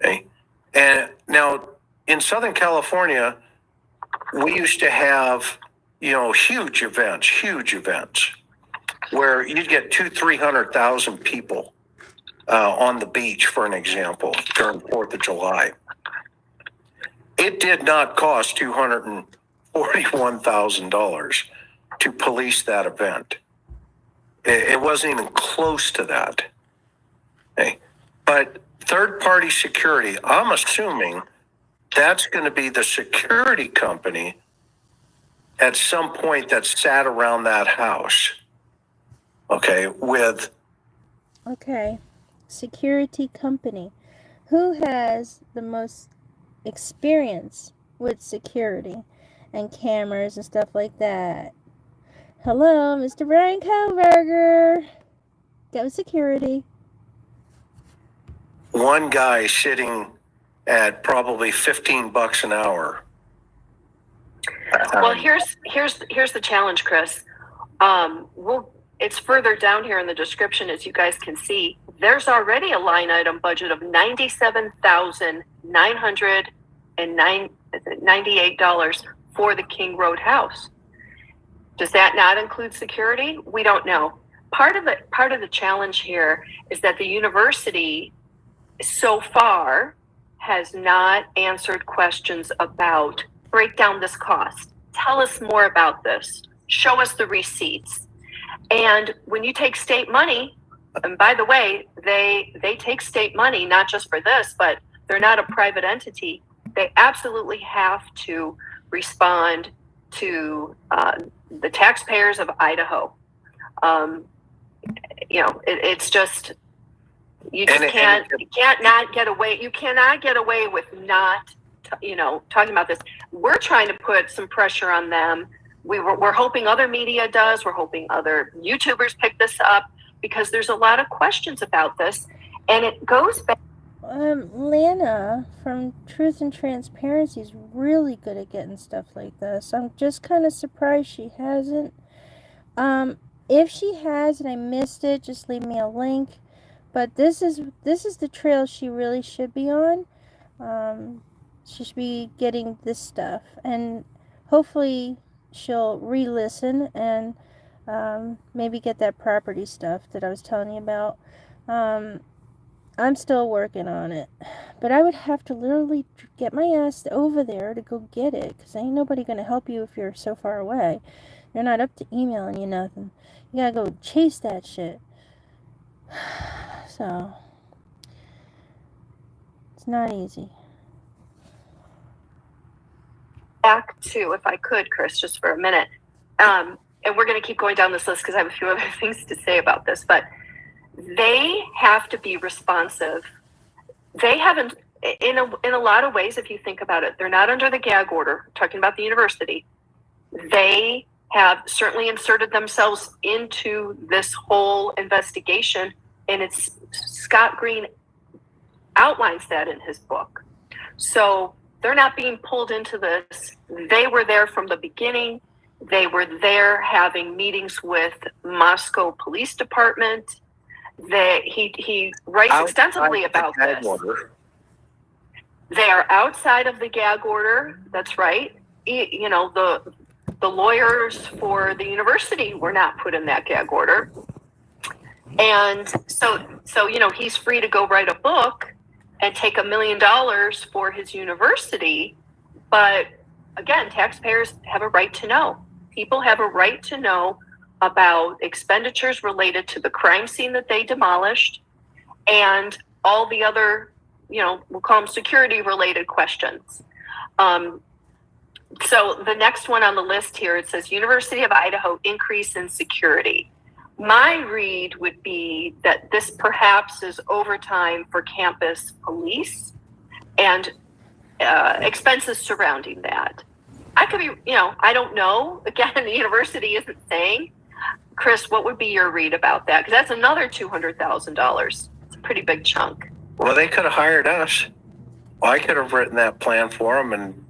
Okay? And now in Southern California, we used to have huge events where you'd get 300,000 people on the beach, for an example, during 4th of July. It did not cost $241,000 to police that event. It wasn't even close to that. Okay? But third-party security, I'm assuming that's going to be the security company at some point that sat around that house, Okay, security company. Who has the most experience with security and cameras and stuff like that? Hello, Mr. Brian Koberger. Go security. One guy sitting at probably $15 an hour. Well, here's the challenge, Chris. It's further down here in the description, as you guys can see. There's already a line item budget of $97,998 for the King Road house. Does that not include security? We don't know. Part of the challenge here is that the university so far has not answered questions about break down this cost. Tell us more about this. Show us the receipts. And when you take state money, And by the way, they take state money, not just for this, but they're not a private entity. They absolutely have to respond to the taxpayers of Idaho. It's just, you can't not get away. You cannot get away with not, talking about this. We're trying to put some pressure on them. We're hoping other media does. We're hoping other YouTubers pick this up, because there's a lot of questions about this, and it goes back. Lana from Truth and Transparency is really good at getting stuff like this. I'm just kind of surprised she hasn't. If she has and I missed it, just leave me a link. But this is the trail she really should be on. She should be getting this stuff, and hopefully she'll re-listen and maybe get that property stuff that I was telling you about. I'm still working on it, but I would have to literally get my ass over there to go get it, because ain't nobody going to help you if you're so far away. They're not up to emailing you nothing. You gotta go chase that shit. So, it's not easy. Back to, if I could, Chris, just for a minute. And we're going to keep going down this list because I have a few other things to say about this, but they have to be responsive. They haven't, in a lot of ways, if you think about it, they're not under the gag order, talking about the university. They have certainly inserted themselves into this whole investigation, and it's Scott Green outlines that in his book. So they're not being pulled into this. They were there from the beginning. They were there having meetings with Moscow Police Department. He writes extensively about this. They are outside of the gag order. That's right. The lawyers for the university were not put in that gag order. And so he's free to go write a book and take $1 million for his university. But again, taxpayers have a right to know. People have a right to know about expenditures related to the crime scene that they demolished and all the other, we'll call them security related questions. So the next one on the list here, it says University of Idaho increase in security. My read would be that this perhaps is overtime for campus police and expenses surrounding that. I could be, I don't know. Again, the university isn't saying. Chris, what would be your read about that? Because that's another $200,000. It's a pretty big chunk. Well, they could have hired us. Well, I could have written that plan for them. And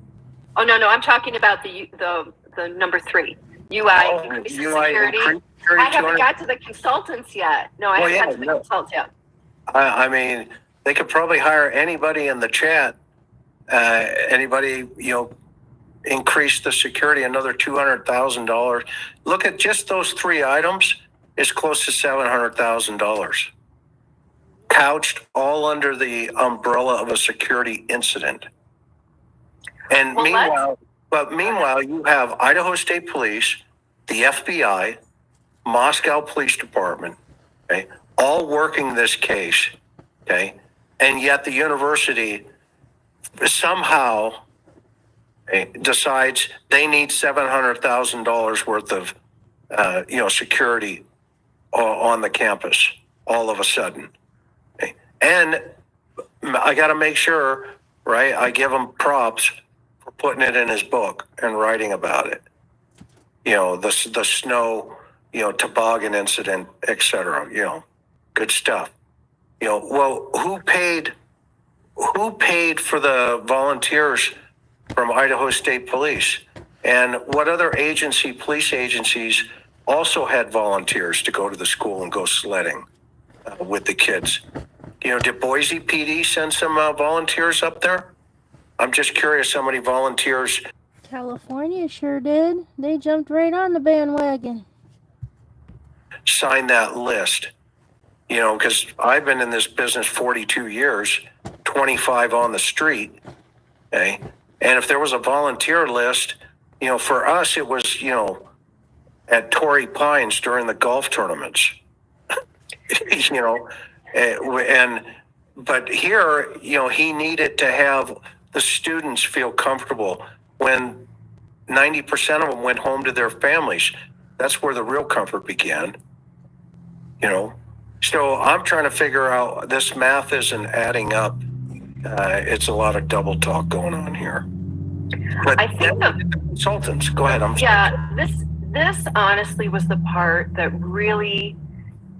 oh no, I'm talking about the number 3 UI increase in security. I haven't got to the consultants yet. No, I haven't got to the consultants yet. I mean, they could probably hire anybody in the chat. Anybody, increase the security another $200,000. Look at just those 3 items. It's close to $700,000. Couched all under the umbrella of a security incident. And meanwhile, you have Idaho State Police, the FBI, Moscow Police Department, okay, all working this case, okay, and yet the university somehow decides they need $700,000 worth of, security on the campus all of a sudden. Okay. And I got to make sure, right, I give him props for putting it in his book and writing about it. The snow, toboggan incident, etc. Good stuff. Well, who paid for the volunteers from Idaho State Police? And what other police agencies also had volunteers to go to the school and go sledding with the kids? Did Boise PD send some volunteers up there? I'm just curious how many volunteers. California sure did. They jumped right on the bandwagon. Sign that list. Because I've been in this business 42 years, 25 on the street. Okay. And if there was a volunteer list, for us, it was, at Torrey Pines during the golf tournaments. you know, but here, he needed to have the students feel comfortable when 90% of them went home to their families. That's where the real comfort began, you know. So I'm trying to figure out, this math isn't adding up. It's a lot of double talk going on here. But I think the consultants, go ahead. Yeah, this honestly was the part that really,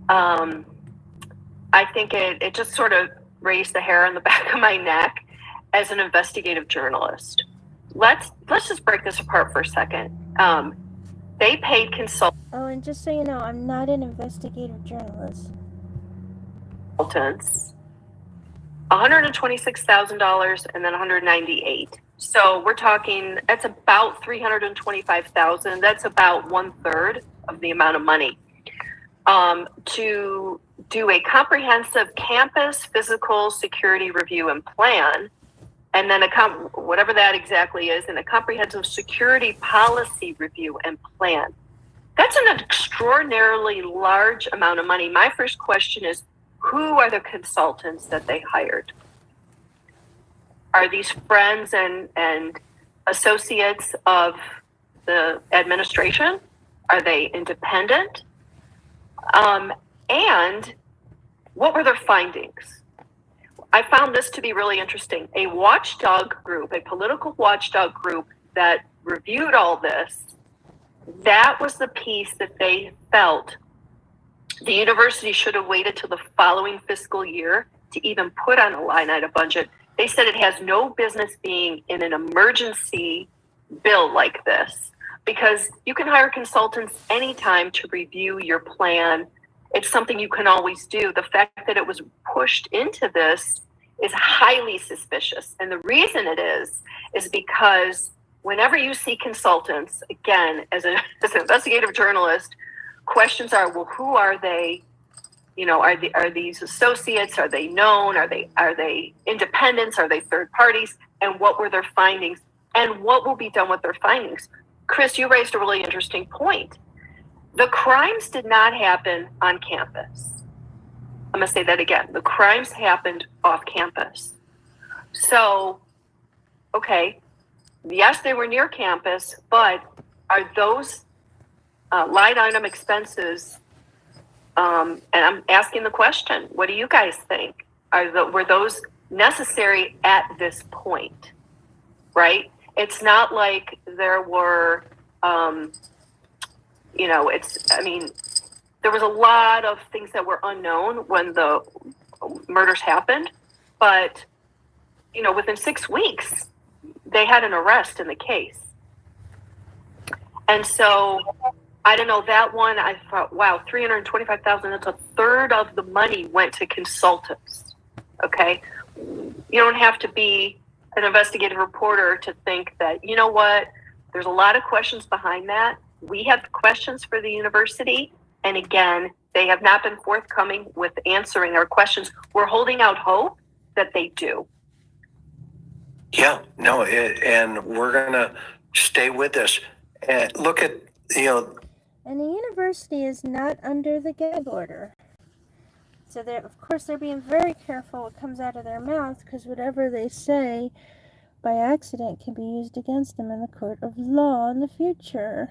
I think it just sort of raised the hair on the back of my neck as an investigative journalist. Let's just break this apart for a second. They paid consultants. Oh, and just so you know, I'm not an investigative journalist. $126,000 and then $198,000. So we're talking, that's about $325,000. That's about 1/3 of the amount of money to do a comprehensive campus physical security review and plan, and then whatever that exactly is, and a comprehensive security policy review and plan. That's an extraordinarily large amount of money. My first question is, who are the consultants that they hired? Are these friends and associates of the administration? Are they independent? And what were their findings? I found this to be really interesting. A watchdog group, a political watchdog group that reviewed all this, that was the piece that they felt the university should have waited till the following fiscal year to even put on a line item budget. They said it has no business being in an emergency bill like this, because you can hire consultants anytime to review your plan. It's something you can always do. The fact that it was pushed into this is highly suspicious. And the reason it is because whenever you see consultants, again, as an investigative journalist, questions are, well, who are they? Are these associates? Are they known? Are they independents? Are they third parties? And what were their findings? And what will be done with their findings? Chris, you raised a really interesting point. The crimes did not happen on campus. I'm going to say that again. The crimes happened off campus. So, okay, yes, they were near campus, but are those line item expenses, and I'm asking the question, what do you guys think? Were those necessary at this point, right? It's not like there were, there was a lot of things that were unknown when the murders happened, but, within 6 weeks, they had an arrest in the case. And so, I don't know, that one, I thought, wow, $325,000, that's 1/3 of the money went to consultants, okay? You don't have to be an investigative reporter to think that, you know what, there's a lot of questions behind that. We have questions for the university, and again, they have not been forthcoming with answering our questions. We're holding out hope that they do. Yeah, no, and we're going to stay with this. And look at, And the university is not under the gag order. So of course they're being very careful what comes out of their mouth, because whatever they say by accident can be used against them in the court of law in the future.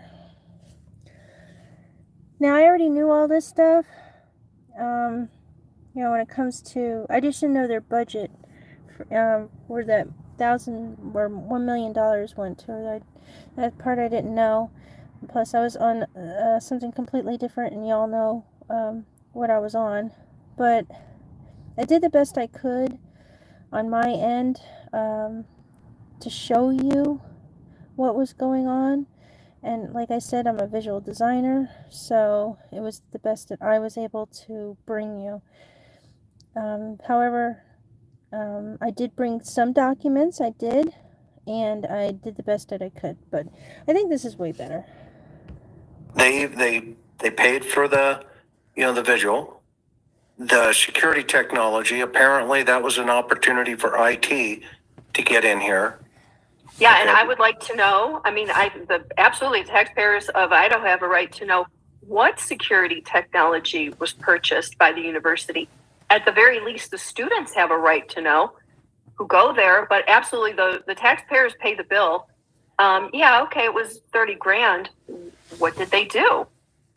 Now, I already knew all this stuff. When it comes to, I just didn't know their budget, where that $1 million went to. That part I didn't know. Plus, I was on something completely different, and y'all know what I was on. But I did the best I could on my end to show you what was going on. And like I said, I'm a visual designer, so it was the best that I was able to bring you. However, I did bring some documents, I did, and I did the best that I could. But I think this is way better. They paid for the visual, the security technology. Apparently, that was an opportunity for IT to get in here. Yeah, and I would like to know, absolutely, taxpayers of Idaho have a right to know, what security technology was purchased by the university. At the very least, the students have a right to know who go there, but absolutely the taxpayers pay the bill. Yeah, okay, it was 30 grand. What did they do?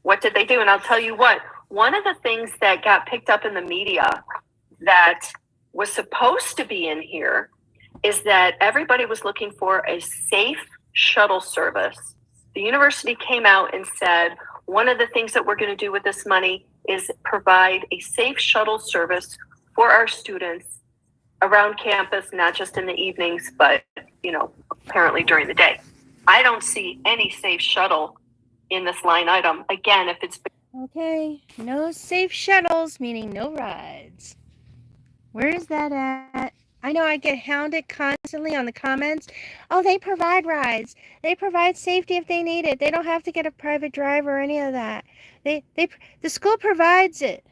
What did they do? And I'll tell you what, one of the things that got picked up in the media that was supposed to be in here is that everybody was looking for a safe shuttle service. The university came out and said, one of the things that we're going to do with this money is provide a safe shuttle service for our students around campus, not just in the evenings, but, apparently during the day. I don't see any safe shuttle in this line item. Again, if it's... Okay, no safe shuttles, meaning no rides. Where is that at? I know I get hounded constantly on the comments. Oh, they provide rides. They provide safety if they need it. They don't have to get a private driver or any of that. The school provides it.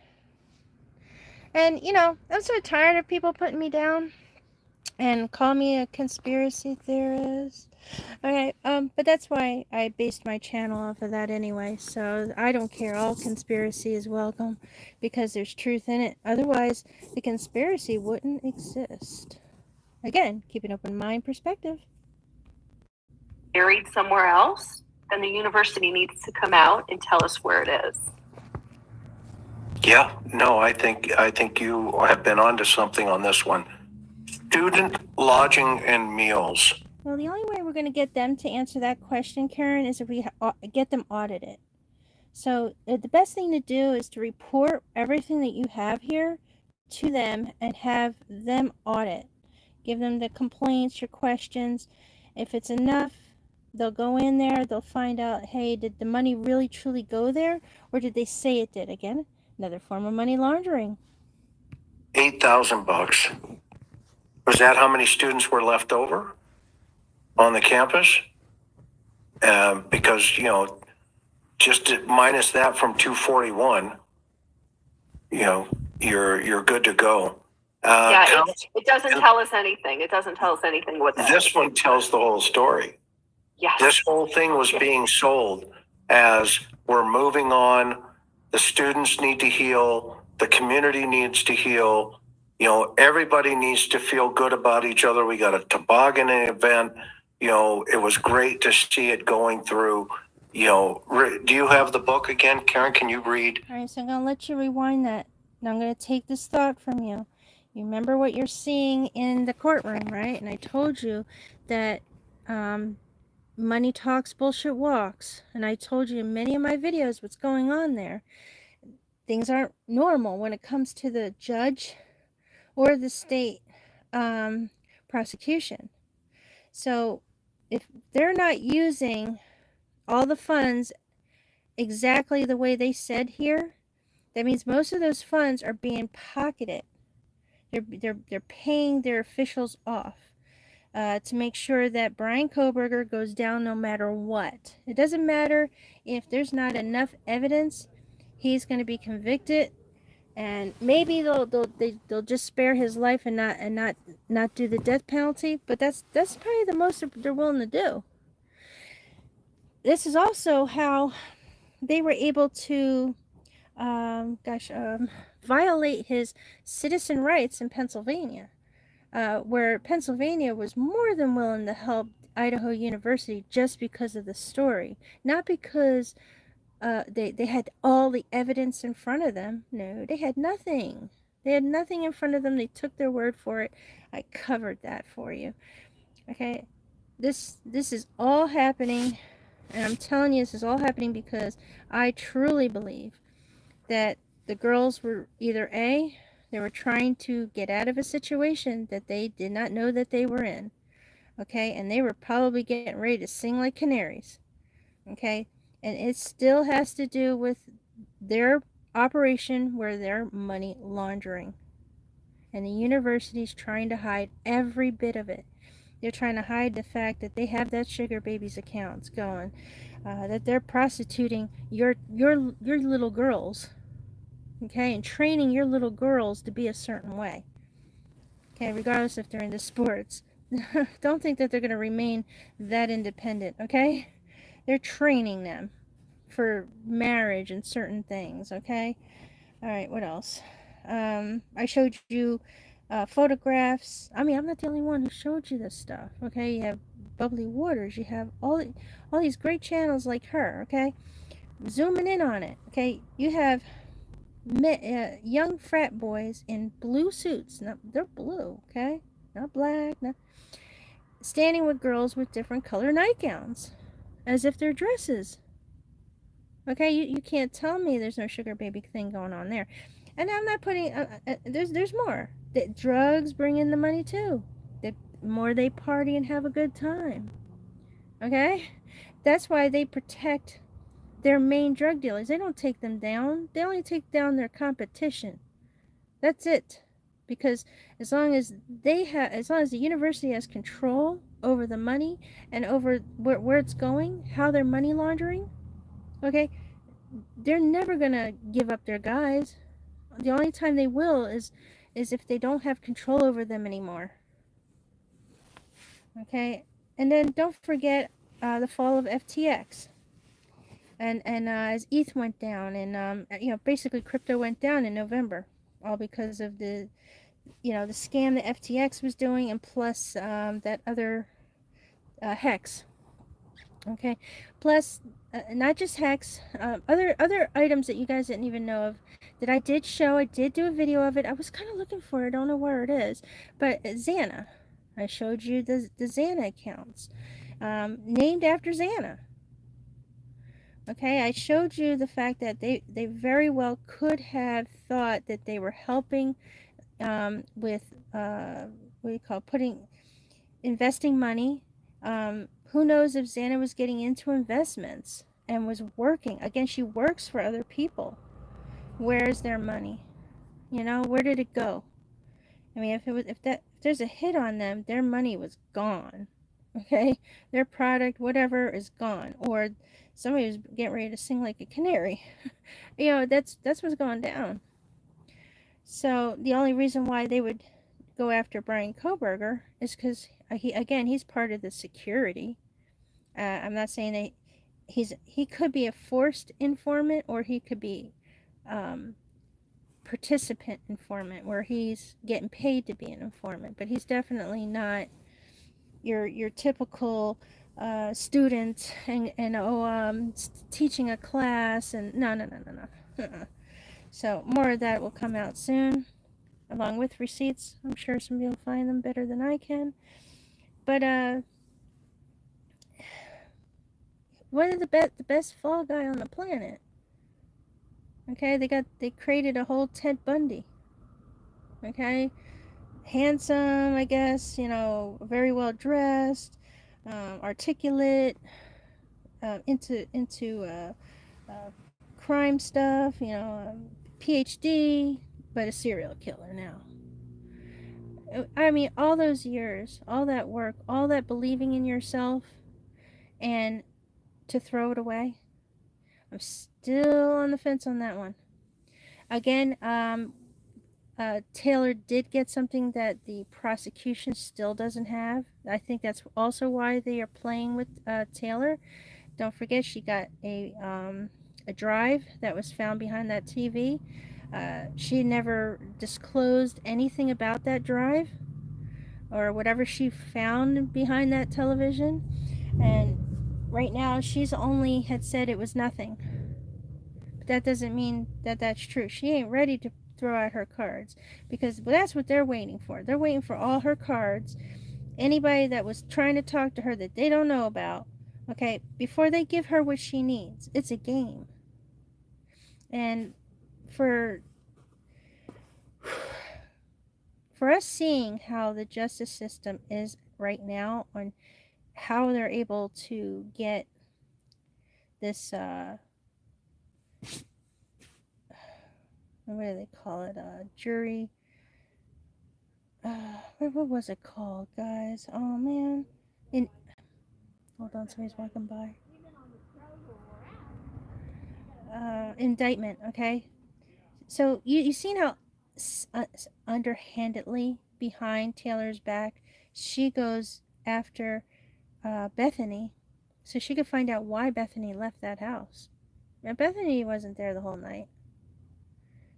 And, I'm so tired of people putting me down and call me a conspiracy theorist. Okay, but that's why I based my channel off of that anyway. So I don't care. All conspiracy is welcome because there's truth in it. Otherwise, the conspiracy wouldn't exist. Again, keep an open mind perspective. Buried somewhere else, then the university needs to come out and tell us where it is. Yeah, no, I think you have been onto something on this one. Student lodging and meals. Well, the only way we're going to get them to answer that question, Karen, is if we get them audited. So the best thing to do is to report everything that you have here to them and have them audit. Give them the complaints, your questions. If it's enough, they'll go in there, they'll find out, hey, did the money really truly go there? Or did they say it did? Again, another form of money laundering. $8,000. Was that how many students were left over on the campus? Because, just to minus that from 241, you're good to go. It doesn't tell us anything. It doesn't tell us anything what that This is. one tells the whole story. Yes. This whole thing was being sold as we're moving on. The students need to heal. The community needs to heal. Everybody needs to feel good about each other. We got a toboggan event. It was great to see it going through. Do you have the book again, Karen? Can you read? All right, so I'm going to let you rewind that. Now I'm going to take this thought from you. You remember what you're seeing in the courtroom, right? And I told you that money talks, bullshit walks. And I told you in many of my videos what's going on there. Things aren't normal when it comes to the judge or the state prosecution. So if they're not using all the funds exactly the way they said here, that means most of those funds are being pocketed. They're paying their officials off to make sure that Bryan Kohberger goes down no matter what. It doesn't matter if there's not enough evidence. He's going to be convicted, and maybe they'll just spare his life and not do the death penalty. But that's probably the most they're willing to do. This is also how they were able to violate his citizen rights in Pennsylvania, where Pennsylvania was more than willing to help Idaho University just because of the story, not because they had all the evidence in front of them. No, they had nothing. They had nothing in front of them. They took their word for it. I covered that for you. Okay, this is all happening, and I'm telling you, this is all happening because I truly believe that the girls were either they were trying to get out of a situation that they did not know that they were in, okay, and they were probably getting ready to sing like canaries, okay, and it still has to do with their operation where they're money laundering, and the university's trying to hide every bit of it. They're trying to hide the fact that they have that sugar babies accounts going, that they're prostituting your little girls, okay, and training your little girls to be a certain way, okay, regardless if they're into sports. Don't think that they're going to remain that independent, okay? They're training them for marriage and certain things, okay? All right, what else? I showed you photographs. I mean, I'm not the only one who showed you this stuff, okay? You have Bubbly Waters, you have all these great channels like her, okay? Zooming in on it, okay? You have young frat boys in blue suits. Now, they're blue, okay? Not black, not standing with girls with different color nightgowns, as if they're dresses. Okay, you can't tell me there's no sugar baby thing going on there. And I'm not putting, there's more. The drugs bring in the money too. The more they party and have a good time. Okay? That's why they protect their main drug dealers. They don't take them down. They only take down their competition. That's it. Because as long as the university has control over the money and over where it's going, how they're money laundering, okay, they're never gonna give up their guys. The only time they will is if they don't have control over them anymore. Okay, and then don't forget the fall of FTX, and as ETH went down, and basically crypto went down in November, all because of the scam that FTX was doing, and plus that other Hex. Okay, plus not just Hex, other items that you guys didn't even know of that I did show. I did do a video of it. I was kind of looking for it. I don't know where it is, but Xana. I showed you the Xana accounts, named after Xana. Okay, I showed you the fact that they very well could have thought that they were helping with what do you call investing money. Who knows if Xana was getting into investments and was working. Again, she works for other people. Where's their money? Where did it go? I mean, if there's a hit on them, their money was gone. Okay? Their product, whatever, is gone. Or somebody was getting ready to sing like a canary. That's what's going down. So the only reason why they would go after Brian Koberger is because he's part of the security. I'm not saying that he could be a forced informant, or he could be participant informant where he's getting paid to be an informant, but he's definitely not your typical student and teaching a class, and no. So more of that will come out soon, along with receipts. I'm sure somebody will find them better than I can. But one of the best fall guy on the planet. Okay, they created a whole Ted Bundy. Okay, handsome, I guess, very well dressed, articulate, into crime stuff, PhD, but a serial killer now. I mean, all those years, all that work, all that believing in yourself, and to throw it away. I'm still on the fence on that one. Again, Taylor did get something that the prosecution still doesn't have. I think that's also why they are playing with Taylor. Don't forget, she got a drive that was found behind that TV. She never disclosed anything about that drive or whatever she found behind that television. And right now, she's only had said it was nothing. But that doesn't mean that that's true. She ain't ready to throw out her cards, because that's what they're waiting for. They're waiting for all her cards. Anybody that was trying to talk to her that they don't know about, okay, before they give her what she needs. It's a game. And for us seeing how the justice system is right now, on how they're able to get this what do they call it, jury, what was it called, guys? Oh man, hold on, somebody's walking by. Indictment. Okay, so you seen how underhandedly behind Taylor's back she goes after Bethany, so she could find out why Bethany left that house. Bethany wasn't there the whole night.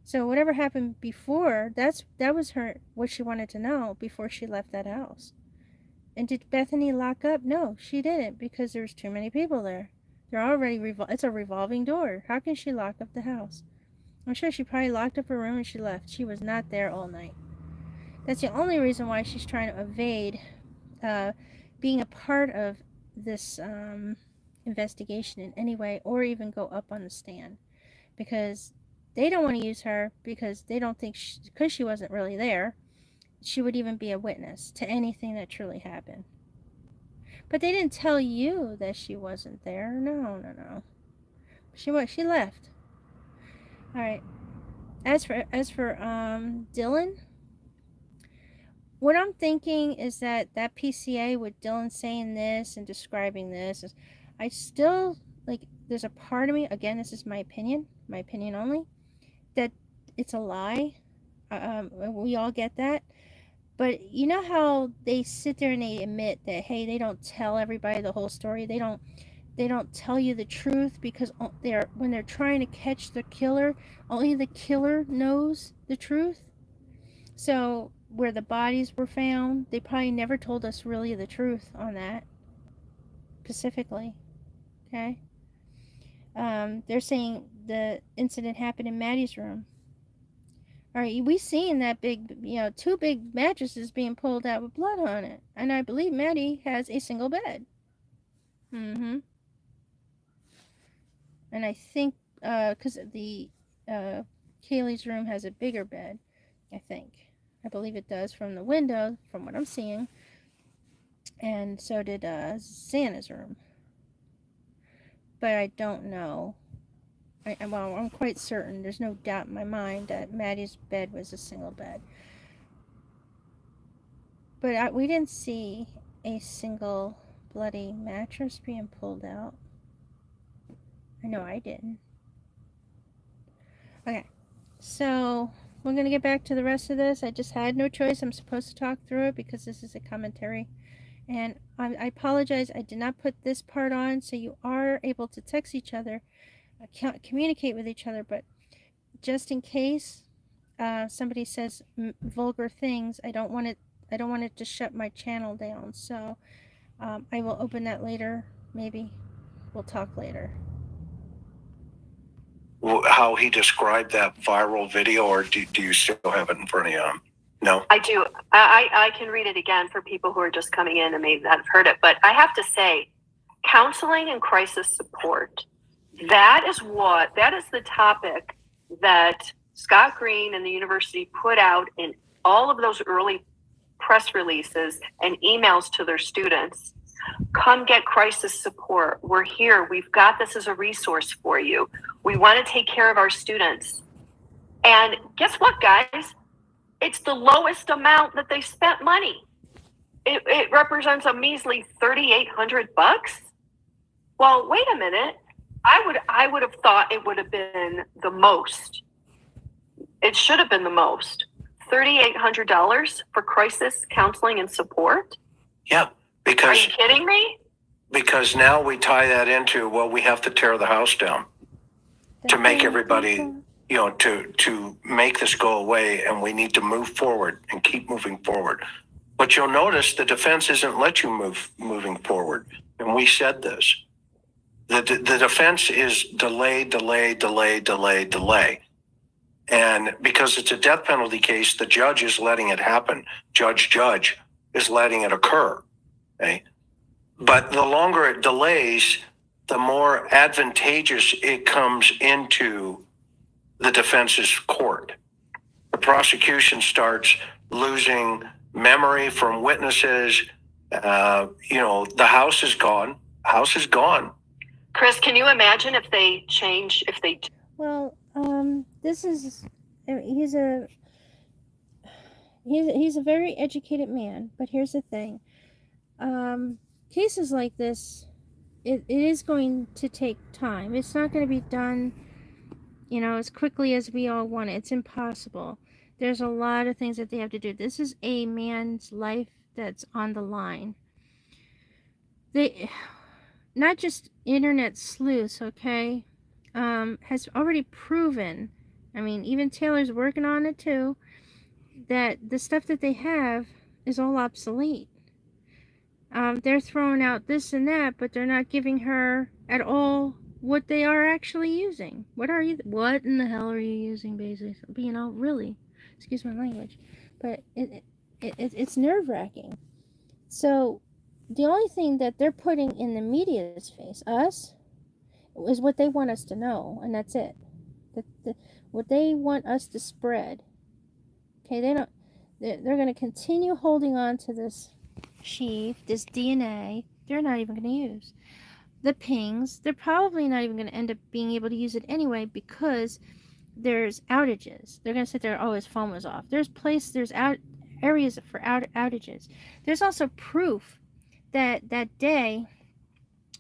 So whatever happened before, that was her what she wanted to know before she left that house. And did Bethany lock up? No, she didn't, because there's too many people there. They're already it's a revolving door. How can she lock up the house? I'm sure she probably locked up her room and she left. She was not there all night. That's the only reason why she's trying to evade being a part of this investigation in any way, or even go up on the stand, because they don't want to use her, because they don't think because she wasn't really there, she would even be a witness to anything that truly happened. But they didn't tell you that she wasn't there. No. She left. All right. As for Dylan, what I'm thinking is that PCA with Dylan saying this and describing this is, I still, like, there's a part of me, again, this is my opinion only, that it's a lie. We all get that. But you know how they sit there and they admit that, hey, they don't tell everybody the whole story. They don't tell you the truth, because when they're trying to catch the killer, only the killer knows the truth. So where the bodies were found, they probably never told us really the truth on that specifically. Okay. They're saying the incident happened in Maddie's room. All right, we seen that big, 2 big mattresses being pulled out with blood on it. And I believe Maddie has a single bed. And I think, because the Kaylee's room has a bigger bed, I think. I believe it does from the window, from what I'm seeing. And so did Santa's room. But I don't know. I'm quite certain, there's no doubt in my mind that Maddie's bed was a single bed. But we didn't see a single bloody mattress being pulled out. I know I didn't. Okay, so we're going to get back to the rest of this. I just had no choice. I'm supposed to talk through it because this is a commentary. And I apologize, I did not put this part on, so you are able to text each other, communicate with each other, but just in case somebody says vulgar things, I don't want it to shut my channel down. So I will open that later. Maybe we'll talk later. How he described that viral video, or do you still have it in front of you? No? I do. I can read it again for people who are just coming in and may not have heard it. But I have to say, counseling and crisis support, that is the topic that Scott Green and the university put out in all of those early press releases and emails to their students. Come get crisis support. We're here. We've got this as a resource for you. We want to take care of our students. And guess what, guys? It's the lowest amount that they spent money. It represents a measly $3,800. Well, wait a minute. I would have thought it would have been the most. It should have been the most. $3,800 for crisis counseling and support? Yeah, because... Are you kidding me? Because now we tie that into, well, we have to tear the house down to make everybody, to make this go away, and we need to move forward and keep moving forward. But you'll notice the defense isn't let you moving forward. And we said this. The defense is delay. And because it's a death penalty case, the judge is letting it happen. Judge is letting it occur. Okay? But the longer it delays, the more advantageous it comes into the defense's court. The prosecution starts losing memory from witnesses. The house is gone. Chris, can you imagine if they Well, he's a very educated man, but here's the thing. Cases like this, it is going to take time. It's not going to be done, as quickly as we all want it. It's impossible. There's a lot of things that they have to do. This is a man's life that's on the line. Not just internet sleuths, okay? has already proven, I mean, even Taylor's working on it too, that the stuff that they have is all obsolete. They're throwing out this and that, but they're not giving her at all what they are actually using. What in the hell are you using, basically? You know, really, excuse my language, but it's nerve-wracking. So the only thing that they're putting in the media's face, us, is what they want us to know, and that's it. What they want us to spread. Okay, they're going to continue holding on to this sheath, this DNA. They're not even going to use the pings. They're probably not even going to end up being able to use it anyway, because there's outages. They're going to sit there, oh, his phone was off. There's areas for outages. There's also proof that day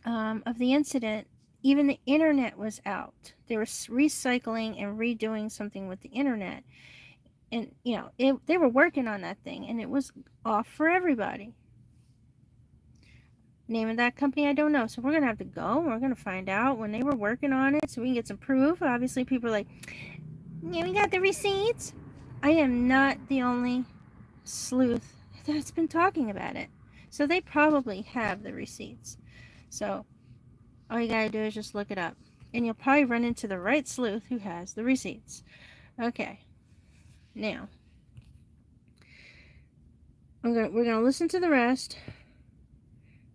of the incident, even the internet was out. They were recycling and redoing something with the internet. And, you know, they were working on that thing, and it was off for everybody. Name of that company, I don't know. So we're going to have to go. We're going to find out when they were working on it so we can get some proof. Obviously, people are like, yeah, we got the receipts. I am not the only sleuth that's been talking about it. So they probably have the receipts. So all you got to do is just look it up. And you'll probably run into the right sleuth who has the receipts. Okay. Now, we're going to listen to the rest.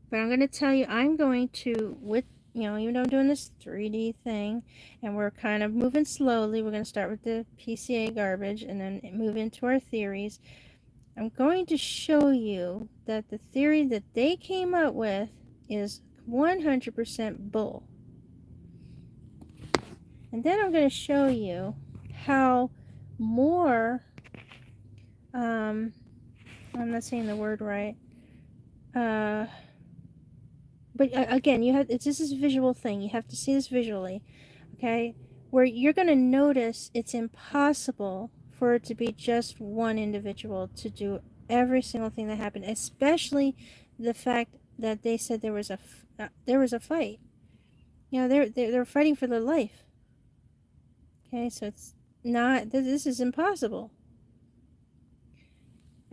But I'm going to tell you, I'm going to, with, you know, even though I'm doing this 3D thing, and we're kind of moving slowly, we're going to start with the PCA garbage and then move into our theories. I'm going to show you that the theory that they came up with is 100% bull. And then I'm going to show you how more, I'm not saying the word right, but again, this is a visual thing. You have to see this visually, okay? Where you're going to notice it's impossible for it to be just one individual to do every single thing that happened, especially the fact that they said there was a fight. You know, they're fighting for their life. Okay, so it's not. This is impossible.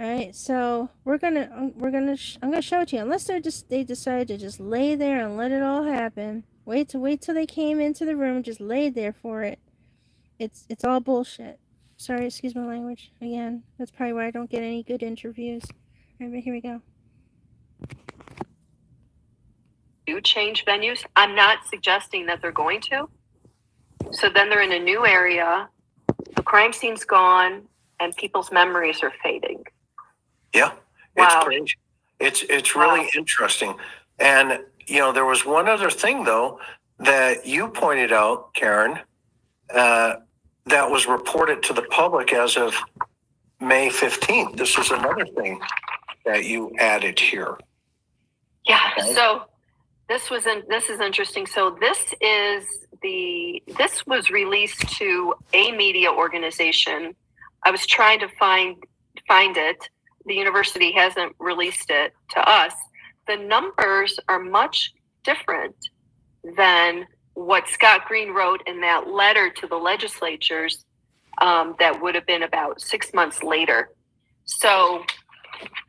All right, so I'm gonna show it to you. Unless they decide to just lay there and let it all happen. Wait till they came into the room, just laid there for it. It's all bullshit. Sorry, excuse my language. Again, that's probably why I don't get any good interviews. All right, but here we go. Do change venues. I'm not suggesting that they're going to. So then they're in a new area. The crime scene's gone, and people's memories are fading. Yeah, wow. It's crazy. It's really interesting. And, you know, there was one other thing, though, that you pointed out, Karen, that was reported to the public as of May 15th. This is another thing that you added here. Yeah, okay. So this is interesting. So this was released to a media organization. I was trying to find it. The university hasn't released it to us. The numbers are much different than what Scott Green wrote in that letter to the legislatures that would have been about 6 months later. So,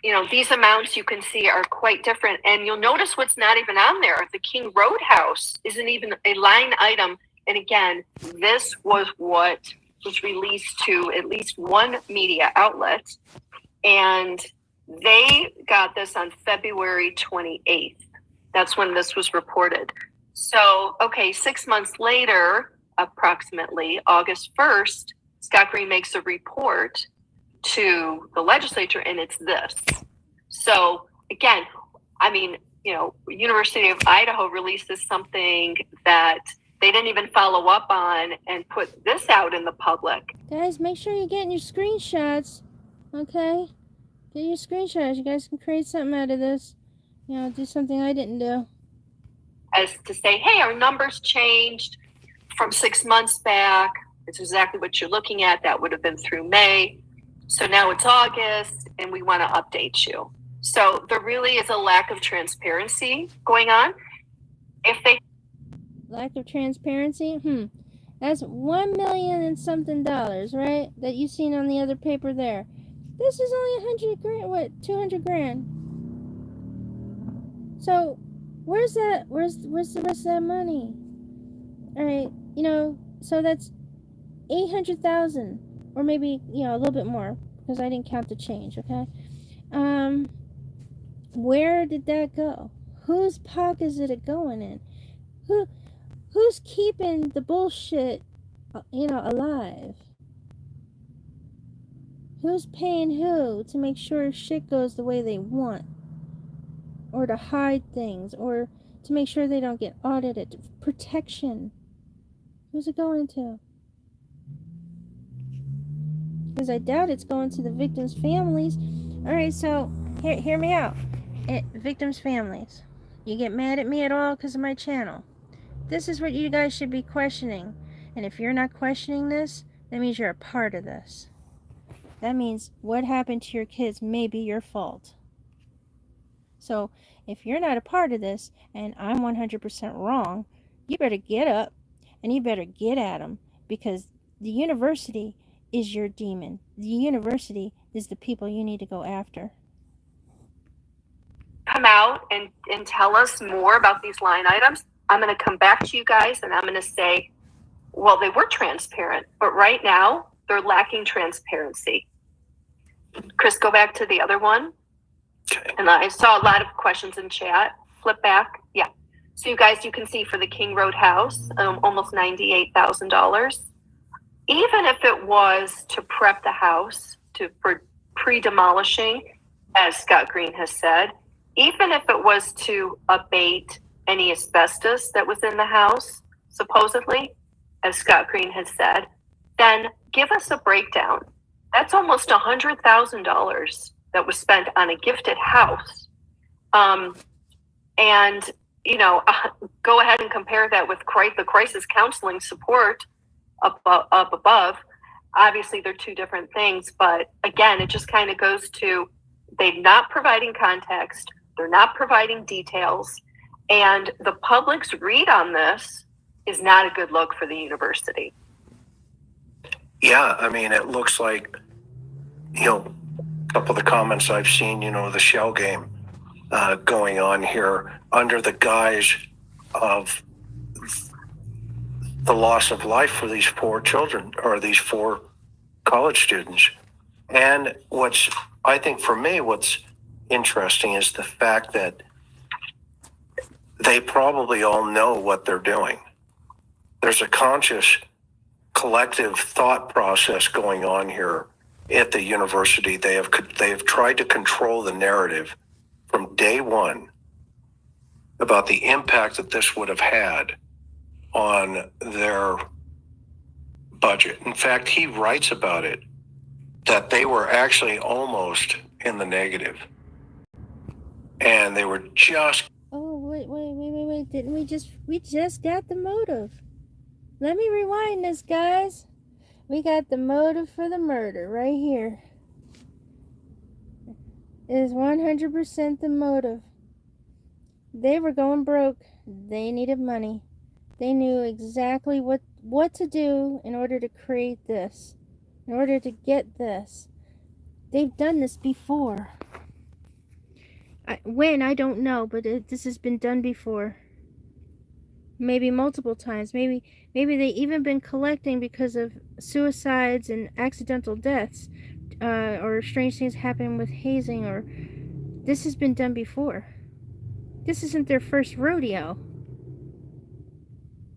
you know, these amounts you can see are quite different. And you'll notice what's not even on there. The King Roadhouse isn't even a line item. And again, this was what was released to at least one media outlet. And they got this on February 28th. That's when this was reported. So, okay, 6 months later, approximately August 1st, Scott Green makes a report to the legislature, and it's this. So, again, I mean, you know, University of Idaho releases something that they didn't even follow up on and put this out in the public. Guys, make sure you're getting your screenshots, okay? Get your screenshots. You guys can create something out of this. You know, do something I didn't do. As to say, hey, our numbers changed from 6 months back. It's exactly what you're looking at. That would have been through May. So now it's August, and we want to update you. So there really is a lack of transparency going on. If they Lack of transparency? That's $1 million and something dollars, right? That you seen on the other paper there. This is only 100 grand, what, 200 grand. So, where's the rest of that money? Alright, so that's 800,000, or maybe, a little bit more, because I didn't count the change, okay? Where did that go? Whose pocket is it going in? Who's keeping the bullshit, alive? Who's paying who to make sure shit goes the way they want? Or to hide things, or to make sure they don't get audited? Protection. Who's it going to? Because I doubt it's going to the victims' families. Alright, so, hear me out. Victims' families. You get mad at me at all because of my channel? This is what you guys should be questioning. And if you're not questioning this, that means you're a part of this. That means what happened to your kids may be your fault. So if you're not a part of this, and I'm 100% wrong, you better get up and you better get at them, because the university is your demon. The university is the people you need to go after. Come out and tell us more about these line items. I'm going to come back to you guys and I'm going to say, well, they were transparent, but right now they're lacking transparency. Chris, go back to the other one. Okay. And I saw a lot of questions in chat. Flip back. Yeah. So you guys, you can see for the King Road house, almost $98,000. Even if it was to prep the house for pre-demolishing, as Scott Green has said, even if it was to abate any asbestos that was in the house, supposedly, as Scott Green has said, then give us a breakdown. That's almost $100,000 that was spent on a gifted house. And, go ahead and compare that with the crisis counseling support up above. Obviously, they're two different things. But again, it just kind of goes to they're not providing context. They're not providing details. And the public's read on this is not a good look for the university. Yeah, I mean, it looks like, a couple of the comments I've seen, the shell game going on here under the guise of the loss of life for these 4 children, or these 4 college students. And I think for me, what's interesting is the fact that they probably all know what they're doing. There's a conscious collective thought process going on here at the university. They have tried to control the narrative from day one about the impact that this would have had on their budget. In fact, he writes about it, that they were actually almost in the negative. And they were just... Oh, wait. Didn't we just got the motive. Let me rewind this, guys. We got the motive for the murder right here. It is 100% the motive. They were going broke. They needed money. They knew exactly what to do in order to create this, in order to get this. They've done this before. When, I don't know, but this has been done before. Maybe multiple times. Maybe they even been collecting because of suicides and accidental deaths, or strange things happen with hazing, or this has been done before. This isn't their first rodeo.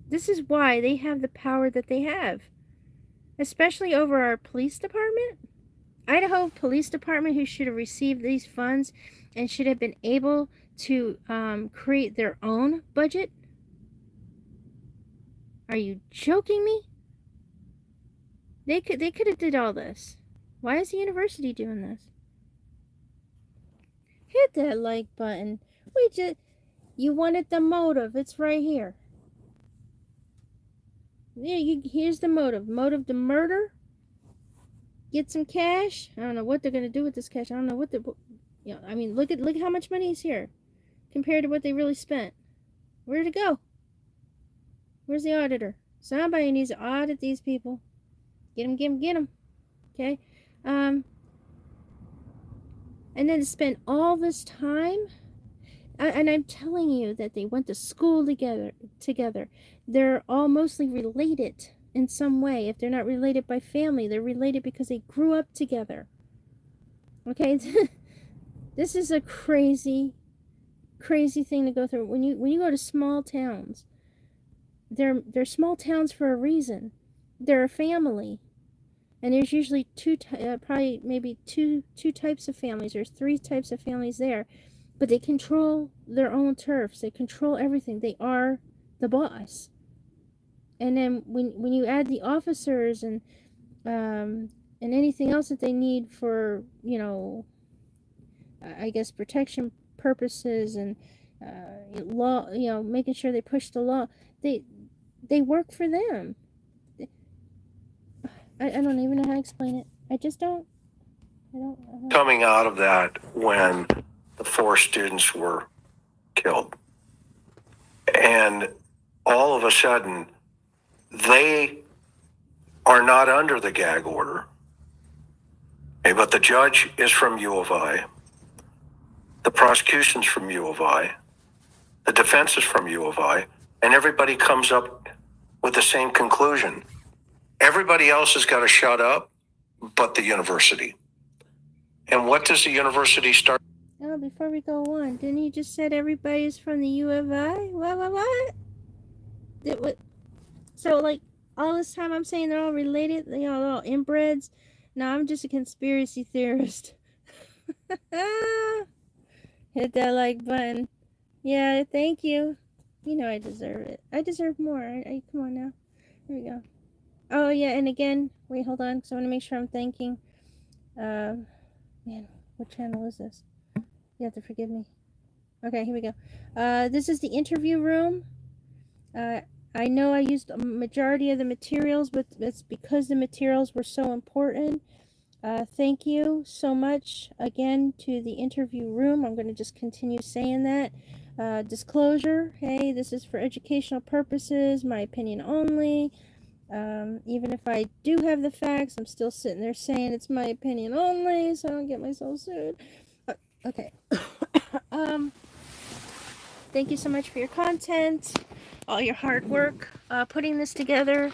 This is why they have the power that they have, especially over our police department. Idaho Police Department, who should have received these funds and should have been able to create their own budget. Are you joking me? They could have did all this. Why is the university doing this? Hit that like button. You wanted the motive. It's right here. Yeah, here's the motive. Motive to murder. Get some cash. I don't know what they're gonna do with this cash. I don't know what look how much money is here compared to what they really spent. Where'd it go? Where's the auditor? Somebody needs to audit these people. Get them, get them, get them. Okay? And then to spend all this time, and I'm telling you that they went to school together. They're all mostly related in some way. If they're not related by family, they're related because they grew up together. Okay? This is a crazy thing to go through. When you go to small towns, they're small towns for a reason. They're a family. And there's usually probably maybe two types of families. There's 3 types of families there. But they control their own turfs. They control everything. They are the boss. And then when you add the officers and anything else that they need for, you know, I guess protection purposes and law, you know, making sure they push the law, they work for them. I don't even know how to explain it. I just don't. I don't. Coming out of that when the 4 students were killed. And all of a sudden, they are not under the gag order. Okay, but the judge is from U of I. The prosecution's from U of I. The defense is from U of I. And everybody comes up with the same conclusion. Everybody else has got to shut up, but the university. And what does the university start? Oh, before we go on, didn't he just said everybody's from the U of I? What? What? So, like, all this time I'm saying they're all related, you know, they're all inbreds. No, I'm just a conspiracy theorist. Hit that like button. Yeah, thank you. You know I deserve it. I deserve more. Come on now. Here we go. Oh, yeah, and again, wait, hold on, because I want to make sure I'm thanking. Man, what channel is this? You have to forgive me. Okay, here we go. This is the interview room. I know I used a majority of the materials, but it's because the materials were so important. Thank you so much again to the interview room. I'm going to just continue saying that. Disclosure, hey, this is for educational purposes, my opinion only. Even if I do have the facts, I'm still sitting there saying it's my opinion only, so I don't get myself sued. Okay. Thank you so much for your content, all your hard work putting this together,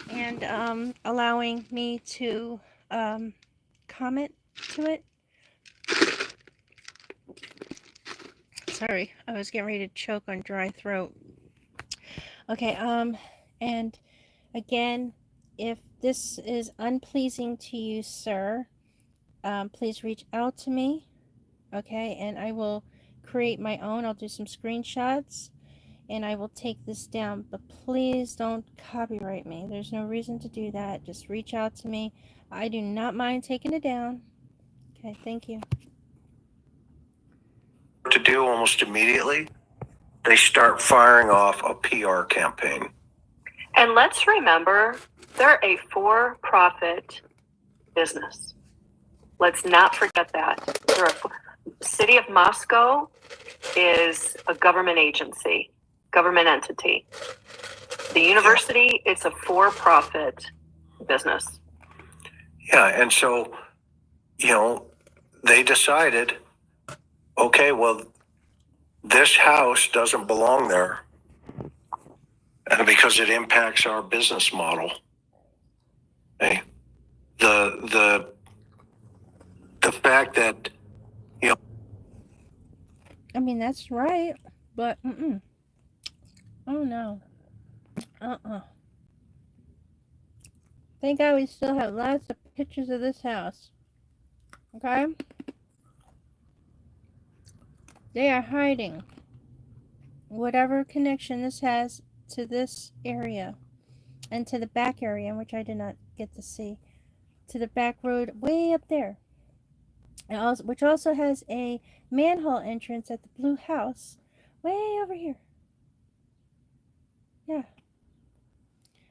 and allowing me to comment to it. Sorry, I was getting ready to choke on dry throat. Okay, and again, if this is unpleasing to you, sir, please reach out to me, okay, and I will create my own. I'll do some screenshots, and I will take this down, but please don't copyright me. There's no reason to do that. Just reach out to me. I do not mind taking it down. Okay, thank you. To do almost immediately, they start firing off a PR campaign. And let's remember, they're a for-profit business. Let's not forget that. City of Moscow is a government agency, government entity. The university, it's a for-profit business. Yeah, and so, you know, they decided, okay, well, this house doesn't belong there because it impacts our business model. Okay? The fact that, you know, I mean, that's right, but oh no. Thank God we still have lots of pictures of this house. Okay? They are hiding whatever connection this has to this area and to the back area, which I did not get to see, to the back road way up there, which also has a manhole entrance at the blue house way over here. Yeah.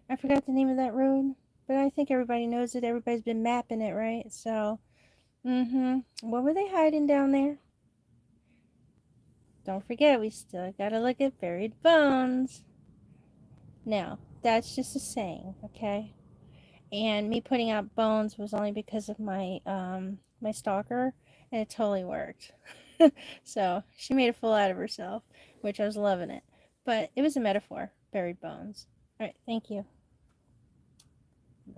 I forgot the name of that road, but I think everybody knows it. Everybody's been mapping it, right? So, what were they hiding down there? Don't forget, we still gotta look at buried bones. Now, that's just a saying, okay? And me putting out bones was only because of my my stalker, and it totally worked. So she made a fool out of herself, which I was loving it. But it was a metaphor, buried bones. All right, thank you.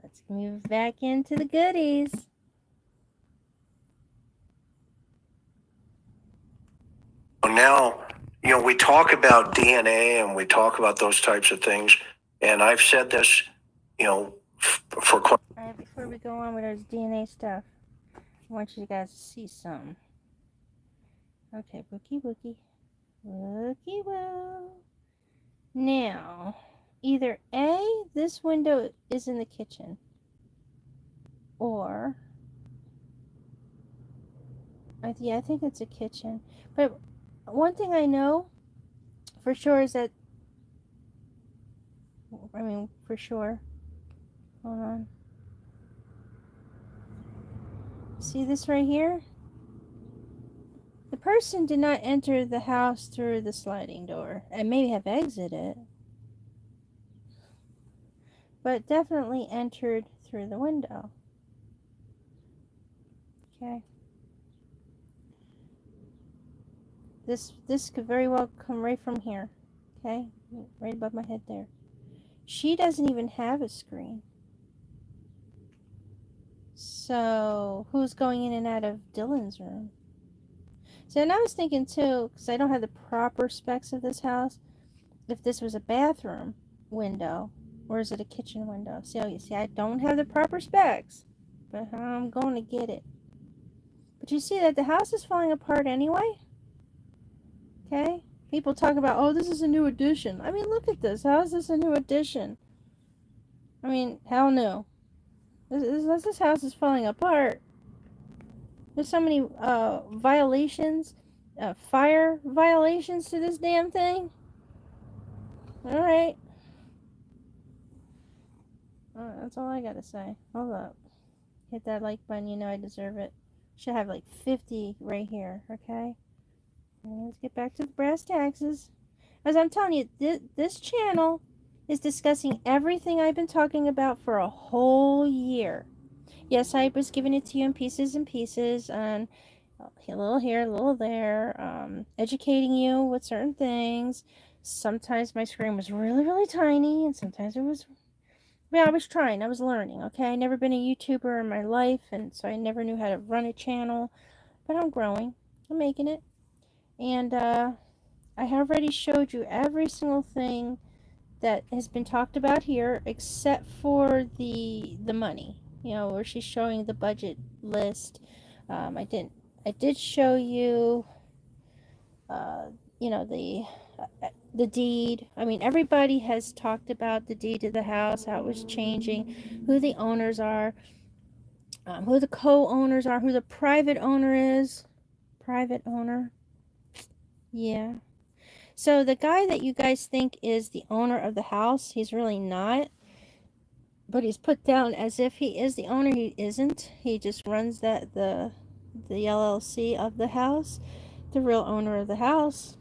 Let's move back into the goodies. Now, we talk about DNA and we talk about those types of things. And I've said this, for quite. All right, before we go on with our DNA stuff, I want you guys to see something. Okay, Wookie Wookie. Wookie Woo. Now, either A, this window is in the kitchen, or I think it's a kitchen. But one thing I know for sure is that, for sure. Hold on. See this right here? The person did not enter the house through the sliding door and maybe have exited, but definitely entered through the window. Okay. This could very well come right from here. Okay? Right above my head there. She doesn't even have a screen. So, who's going in and out of Dylan's room? So, and I was thinking too, because I don't have the proper specs of this house, if this was a bathroom window, or is it a kitchen window? See, I don't have the proper specs, but I'm going to get it. But you see that the house is falling apart anyway? Okay? People talk about, oh, this is a new addition. I mean, look at this. How is this a new addition? I mean, hell no. This house is falling apart. There's so many violations, fire violations to this damn thing. Alright. That's all I gotta say. Hold up. Hit that like button, you know I deserve it. Should have like 50 right here, okay? Let's get back to the brass taxes. As I'm telling you, this channel is discussing everything I've been talking about for a whole year. Yes, I was giving it to you in pieces and pieces, and a little here, a little there, educating you with certain things. Sometimes my screen was really, really tiny, and sometimes it was... I was trying. I was learning, okay? I never been a YouTuber in my life, and so I never knew how to run a channel. But I'm growing. I'm making it. And I have already showed you every single thing that has been talked about here, except for the money. Where she's showing the budget list. I did show you, the deed. I mean, everybody has talked about the deed to the house, how it was changing, who the owners are, who the co-owners are, who the private owner is. Private owner. Yeah. So the guy that you guys think is the owner of the house, he's really not. But he's put down as if he is the owner. He isn't. He just runs the LLC of the house. The real owner of the house.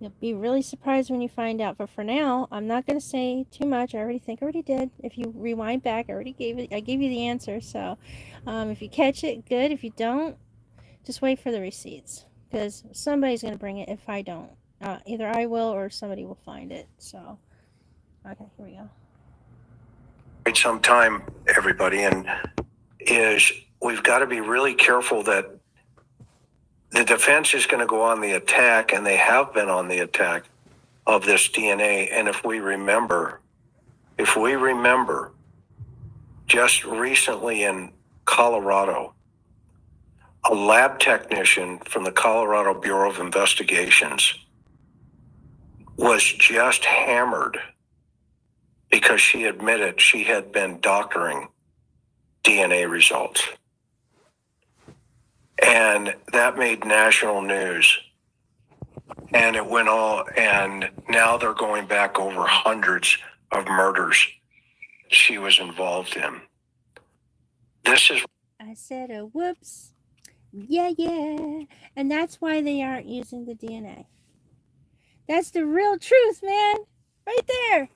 You'll be really surprised when you find out. But for now, I'm not going to say too much. I already did. If you rewind back, I gave you the answer. So if you catch it, good. If you don't, just wait for the receipts. Because somebody's going to bring it if I don't. Either I will or somebody will find it. So, okay, here we go. Some time, everybody, and we've got to be really careful that the defense is going to go on the attack, and they have been on the attack of this DNA. And if we remember, just recently in Colorado, a lab technician from the Colorado Bureau of Investigations was just hammered because she admitted she had been doctoring DNA results. And that made national news. And it went all, and now they're going back over hundreds of murders she was involved in. This is... I said a whoops. Yeah. And that's why they aren't using the DNA. That's the real truth, man. Right there.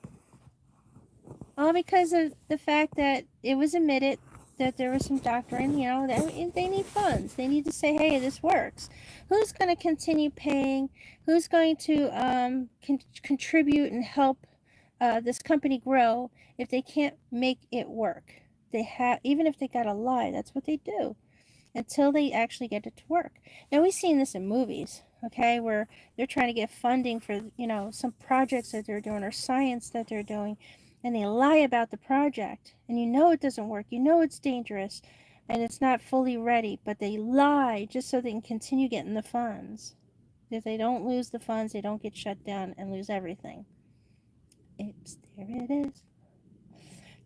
All because of the fact that it was admitted that there was some doctrine, that they need funds. They need to say, hey, this works. Who's going to continue paying? Who's going to contribute and help this company grow if they can't make it work? Even if they got to lie, that's what they do until they actually get it to work. Now, we've seen this in movies, okay, where they're trying to get funding for, some projects that they're doing or science that they're doing, and they lie about the project, and it doesn't work, it's dangerous, and it's not fully ready, but they lie just so they can continue getting the funds. If they don't lose the funds, they don't get shut down and lose everything. There it is.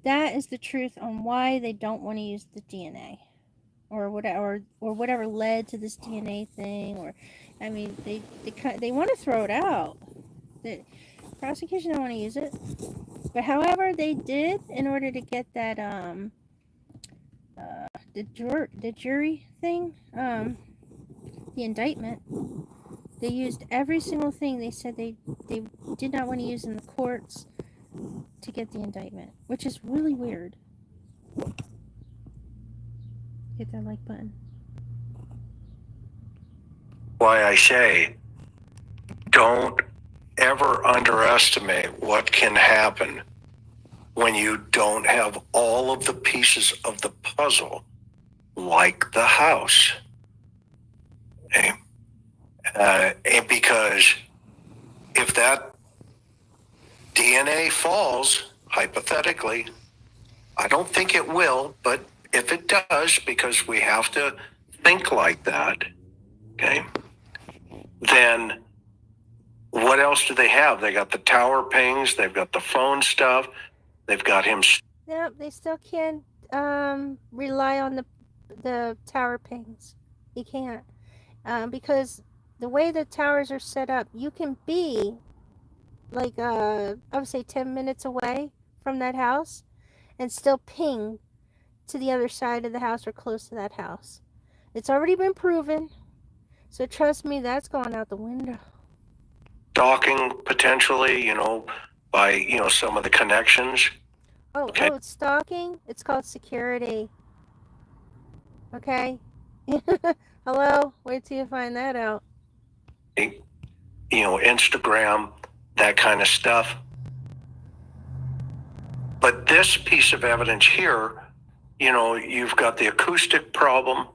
That is the truth on why they don't want to use the DNA. Or whatever led to this DNA thing, they want to throw it out. The prosecution don't want to use it, but however they did in order to get that the jury thing, the indictment. They used every single thing they said they did not want to use in the courts to get the indictment, which is really weird. Hit that like button. Why I say, don't ever underestimate what can happen when you don't have all of the pieces of the puzzle, like the house. Okay? And because if that DNA falls, hypothetically, I don't think it will, but if it does, because we have to think like that, okay, then what else do they have? They got the tower pings, they've got the phone stuff, they've got him. Nope, they still can't rely on the tower pings. You can't. Because the way the towers are set up, you can be like, I would say 10 minutes away from that house and still ping to the other side of the house or close to that house. It's already been proven. So trust me, that's going out the window. Stalking potentially, by, some of the connections. Oh, it's stalking? It's called security. Okay? Hello? Wait till you find that out. Instagram, that kind of stuff. But this piece of evidence here, you've got the acoustic problem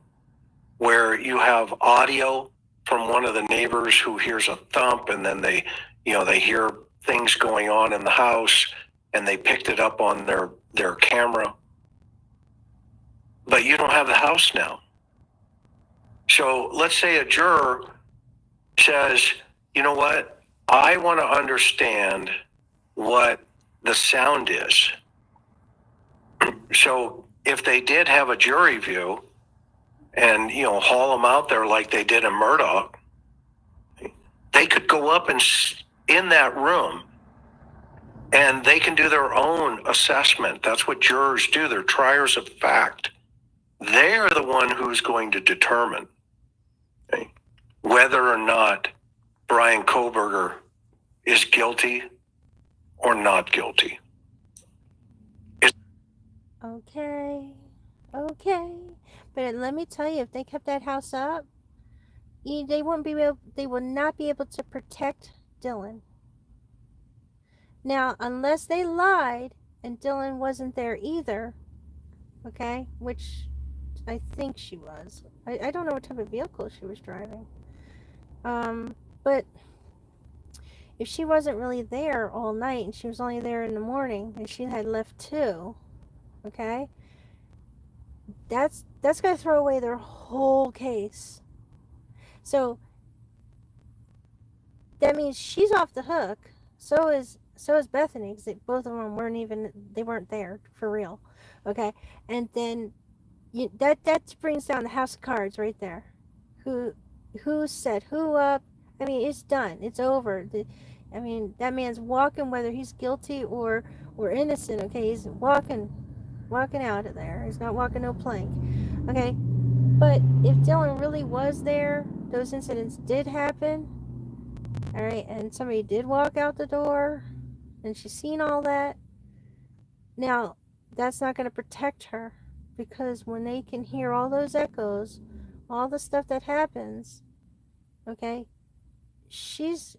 where you have audio from one of the neighbors who hears a thump, and then they hear things going on in the house, and they picked it up on their camera. But you don't have the house now. So let's say a juror says, you know what? I want to understand what the sound is. So if they did have a jury view and, haul them out there like they did in Murdoch, they could go up and in that room and they can do their own assessment. That's what jurors do. They're triers of fact. They are the one who's going to determine whether or not Bryan Kohberger is guilty or not guilty. Okay. But let me tell you, if they kept that house up, they would not be able to protect Dylan. Now, unless they lied and Dylan wasn't there either, okay, which I think she was. I don't know what type of vehicle she was driving. But if she wasn't really there all night and she was only there in the morning and she had left too, okay, that's going to throw away their whole case. So that means she's off the hook. So is Bethany, because both of them weren't there for real, okay? And then that brings down the house of cards right there. Who set who up? I mean, it's done. It's over. That man's walking, whether he's guilty or innocent. Okay, he's walking out of there. He's not walking no plank. Okay, but if Dylan really was there, those incidents did happen. All right, and somebody did walk out the door. and she's seen all that. Now, that's not going to protect her, because when they can hear all those echoes, all the stuff that happens, okay, she's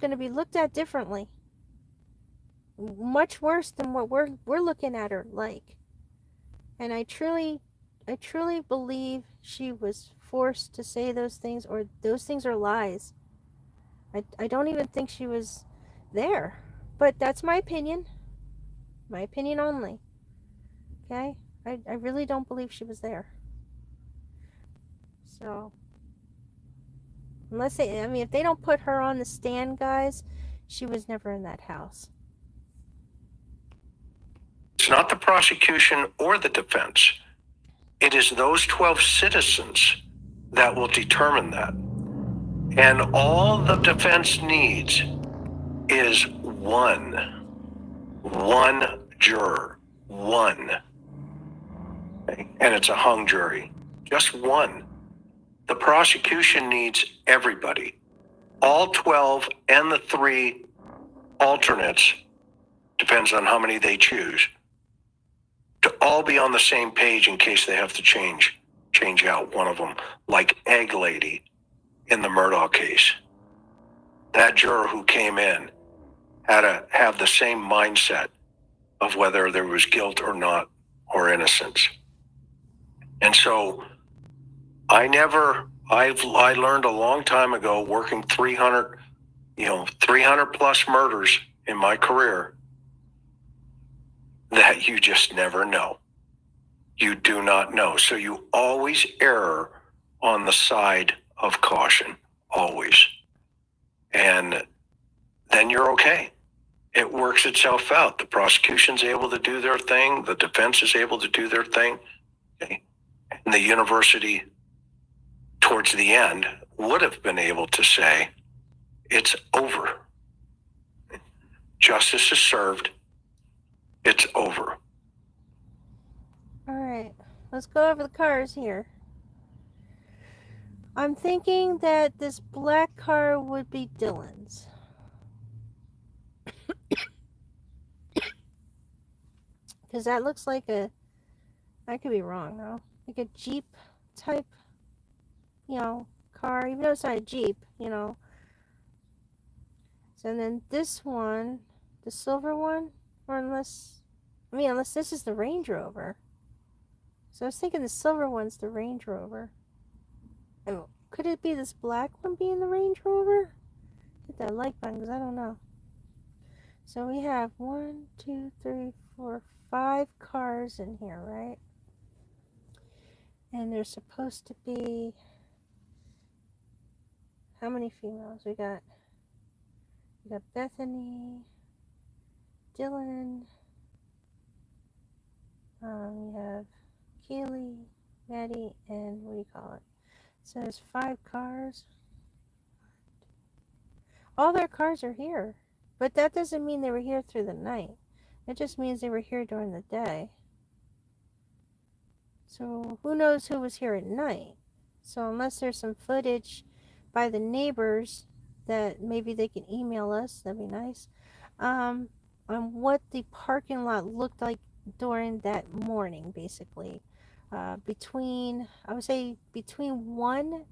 going to be looked at differently, much worse than what we're looking at her like. And I truly believe she was forced to say those things, or those things are lies. I don't even think she was there, but that's my opinion only. Okay, I really don't believe she was there. So unless if they don't put her on the stand, guys, she was never in that house. It's not the prosecution or the defense. It is those 12 citizens that will determine that. And all the defense needs is one juror, one. Okay? And it's a hung jury, just one. The prosecution needs everybody, all 12 and the 3 alternates, depends on how many they choose, to all be on the same page in case they have to change out one of them, like Egg Lady in the Murdaugh case. That juror who came in had to have the same mindset of whether there was guilt or not, or innocence. And so I learned a long time ago, working 300 plus murders in my career, that you just never know. You do not know. So you always err on the side of caution, always. And then you're okay. It works itself out. The prosecution's able to do their thing. The defense is able to do their thing. Okay? And the university, towards the end, would have been able to say, it's over. Justice is served. It's over. All right, let's go over the cars here. I'm thinking that this black car would be Dylan's. Because that looks like I could be wrong though, like a Jeep type, car, even though it's not a Jeep, So then this one, the silver one, or unless this is the Range Rover. So I was thinking the silver one's the Range Rover. Oh, could it be this black one being the Range Rover? Hit that like button, because I don't know. So we have 1, 2, 3, 4, 5 cars in here, right? And there's supposed to be, how many females? We got Bethany, Dylan, we have Keely, Maddie, and what do you call it? So there's 5 cars. All their cars are here, but that doesn't mean they were here through the night. It just means they were here during the day. So who knows who was here at night? So unless there's some footage by the neighbors that maybe they can email us, that'd be nice, on what the parking lot looked like during that morning, basically. Between 1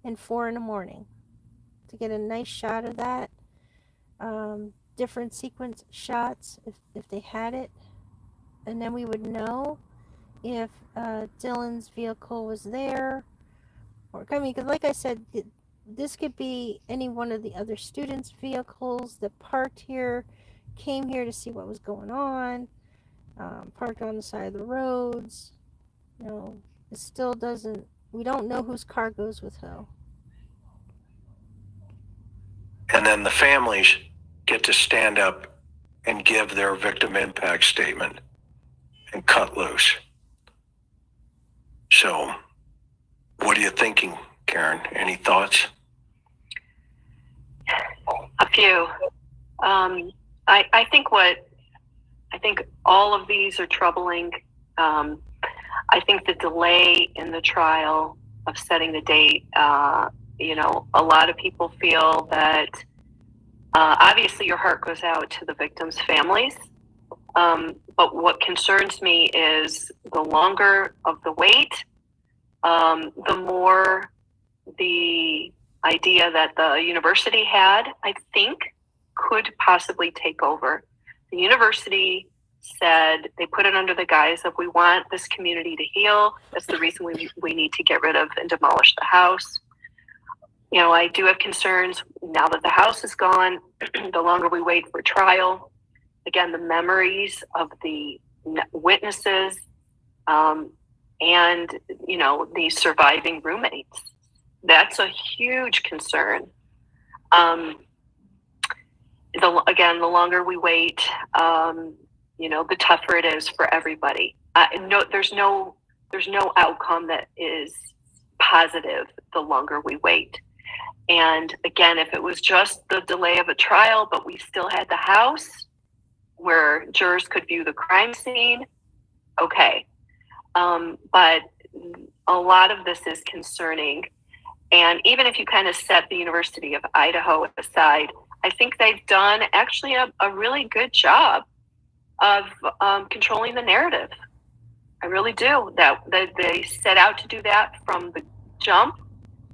and 4 in the morning, to get a nice shot of that. Different sequence shots if they had it, and then we would know if Dylan's vehicle was there, or because like I said, this could be any one of the other students' vehicles that parked here, came here to see what was going on, parked on the side of the roads. It still doesn't, we don't know whose car goes with who. And then the families get to stand up and give their victim impact statement and cut loose. So, what are you thinking, Karen? Any thoughts? A few. I think all of these are troubling. I think the delay in the trial of setting the date, a lot of people feel that Obviously, your heart goes out to the victims' families. But what concerns me is the longer of the wait, the more the idea that the university had, I think, could possibly take over. The university said they put it under the guise of, we want this community to heal. That's the reason we need to get rid of and demolish the house. You know, I do have concerns now that the house is gone, the longer we wait for trial. Again, the memories of the witnesses, and, you know, the surviving roommates. That's a huge concern. The longer we wait, you know, the tougher it is for everybody. No, there's no outcome that is positive the longer we wait. And again, if it was just the delay of a trial, but we still had the house where jurors could view the crime scene, okay. But a lot of this is concerning. And even if you kind of set the University of Idaho aside, I think they've done actually a really good job of controlling the narrative. I really do. That they set out to do that from the jump.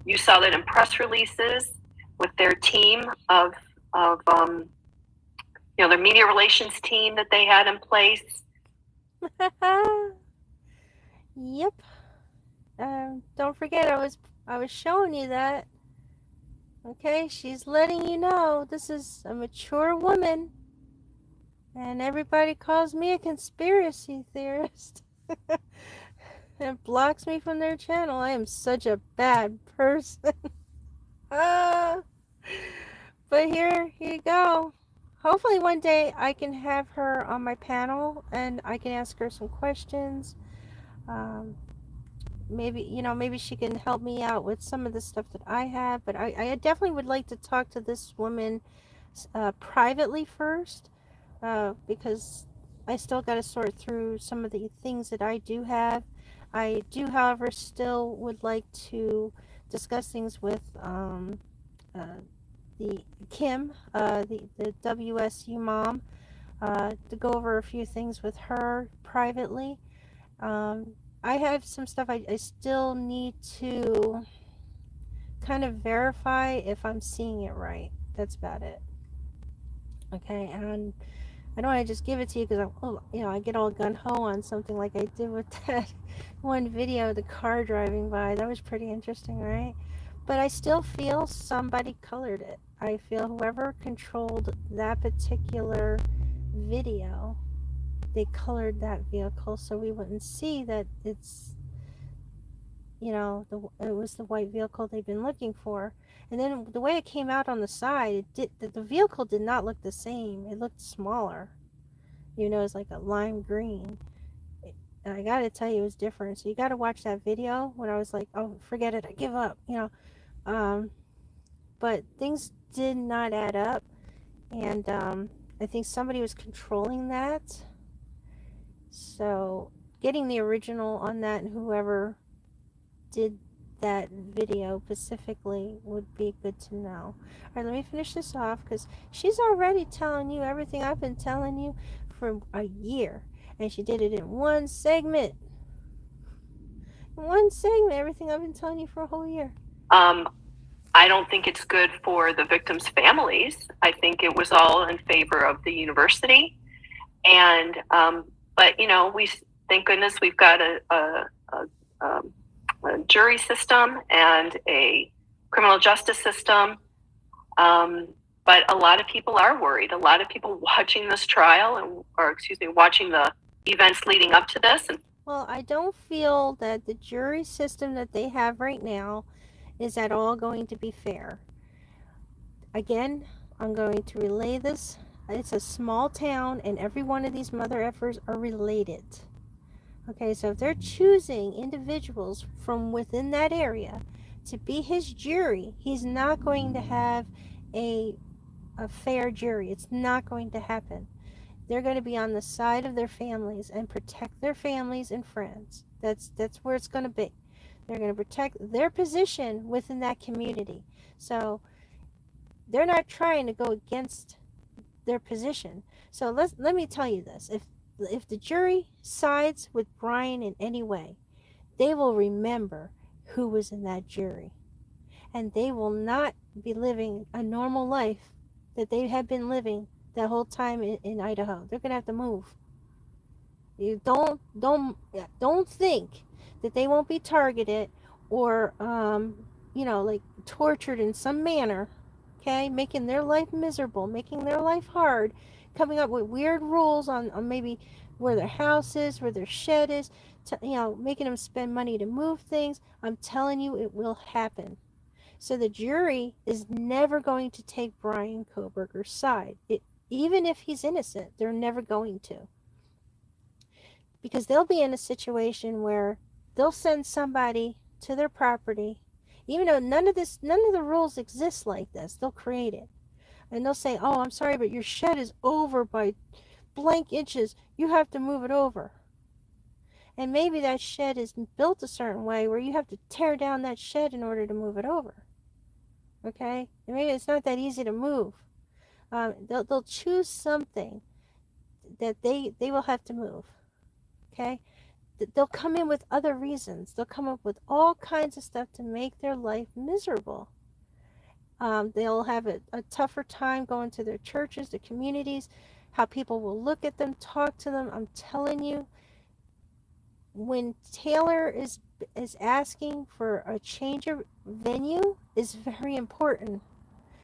You saw that in press releases with their team of you know, their media relations team that they had in place. Yep. Don't forget, I was showing you that. Okay, she's letting you know this is a mature woman, and everybody calls me a conspiracy theorist. It blocks me from their channel. I am such a bad person. But here you go. Hopefully one day I can have her on my panel and I can ask her some questions. Maybe she can help me out with some of the stuff that I have. But I definitely would like to talk to this woman privately first, because I still got to sort through some of the things that I do have. I do, however, still would like to discuss things with the Kim, the WSU mom, to go over a few things with her privately. I have some stuff I still need to kind of verify if I'm seeing it right. That's about it. Okay, and I don't want to just give it to you because I get all gun-ho on something like I did with that one video of the car driving by. That was pretty interesting, right? But I still feel somebody colored it. I feel whoever controlled that particular video, they colored that vehicle so we wouldn't see that it's, it was the white vehicle they've been looking for. And then the way it came out on the side, the vehicle did not look the same. It looked smaller. It's like a lime green. And I gotta tell you, it was different. So you gotta watch that video when I was like, oh, forget it, I give up, But things did not add up. And I think somebody was controlling that. So getting the original on that and whoever did that video specifically would be good to know. All right, let me finish this off because she's already telling you everything I've been telling you for a year. And she did it in one segment. Everything I've been telling you for a whole year. I don't think it's good for the victims' families. I think it was all in favor of the university. And, but, we, thank goodness we've got a jury system and a criminal justice system. But a lot of people are worried. A lot of people watching this trial watching the events leading up to this. Well, I don't feel that the jury system that they have right now is at all going to be fair. Again, I'm going to relay this. It's a small town and every one of these mother effers are related. Okay, so if they're choosing individuals from within that area to be his jury, he's not going to have a fair jury. It's not going to happen. They're going to be on the side of their families and protect their families and friends. That's where it's going to be. They're going to protect their position within that community. So they're not trying to go against their position. So let me tell you this: if the jury sides with Brian in any way, they will remember who was in that jury, and they will not be living a normal life that they have been living that whole time in Idaho. They're gonna have to move. You don't think that they won't be targeted or like tortured in some manner, okay, making their life miserable, making their life hard, coming up with weird rules on maybe where their house is, where their shed is, making them spend money to move things. I'm telling you, it will happen. So the jury is never going to take Brian Kohberger's side. Even if he's innocent, they're never going to. Because they'll be in a situation where they'll send somebody to their property, even though none of the rules exist like this. They'll create it. And they'll say, oh, I'm sorry, but your shed is over by blank inches. You have to move it over. And maybe that shed is built a certain way where you have to tear down that shed in order to move it over. Okay? And maybe it's not that easy to move. They'll choose something that they will have to move. Okay? They'll come in with other reasons. They'll come up with all kinds of stuff to make their life miserable. They'll have a tougher time going to their churches, their communities, how people will look at them, talk to them. I'm telling you, when Taylor is asking for a change of venue is very important.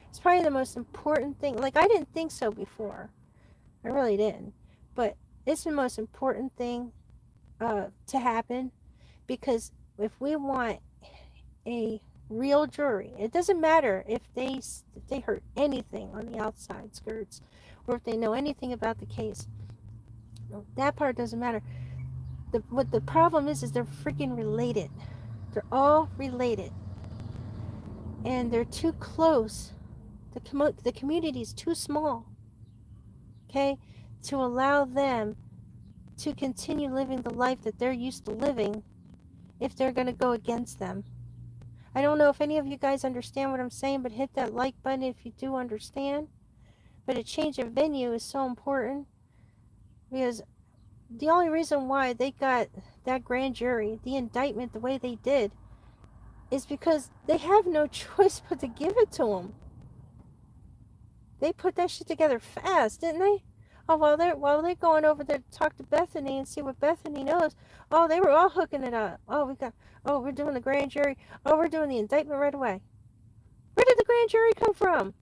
It's probably the most important thing. Like, I didn't think so before. I really didn't. But it's the most important thing to happen, because if we want a real jury, it doesn't matter if they heard anything on the outside skirts or if they know anything about the case. That part doesn't matter. What the problem is they're freaking related. They're all related, and they're too close. The community is too small, okay, to allow them to continue living the life that they're used to living if they're going to go against them. I don't know if any of you guys understand what I'm saying, but hit that like button if you do understand. But a change of venue is so important, because the only reason why they got that grand jury, the indictment, the way they did, is because they have no choice but to give it to them. They put that shit together fast, didn't they? Oh, while they're going over there to talk to Bethany and see what Bethany knows. Oh, they were all hooking it up. Oh, we're doing the grand jury. Oh, we're doing the indictment right away. Where did the grand jury come from?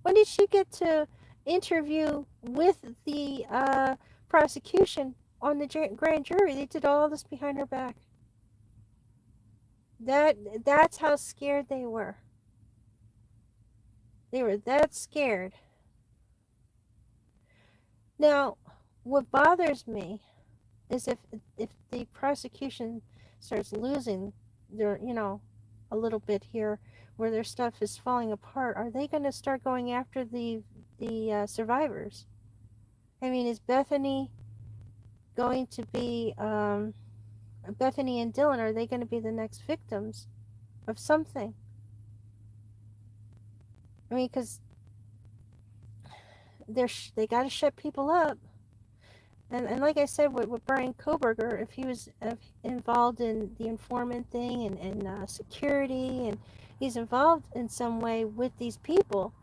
When did she get to interview with the prosecution on the grand jury? They did all this behind her back. That's how scared they were. They were that scared. Now, what bothers me is if the prosecution starts losing their, a little bit here, where their stuff is falling apart, are they going to start going after the survivors? I mean, is Bethany going to be, Bethany and Dylan, are they going to be the next victims of something? I mean, because they got to shut people up. And like I said, with Brian Kohberger, if he was involved in the informant thing and security, and he's involved in some way with these people,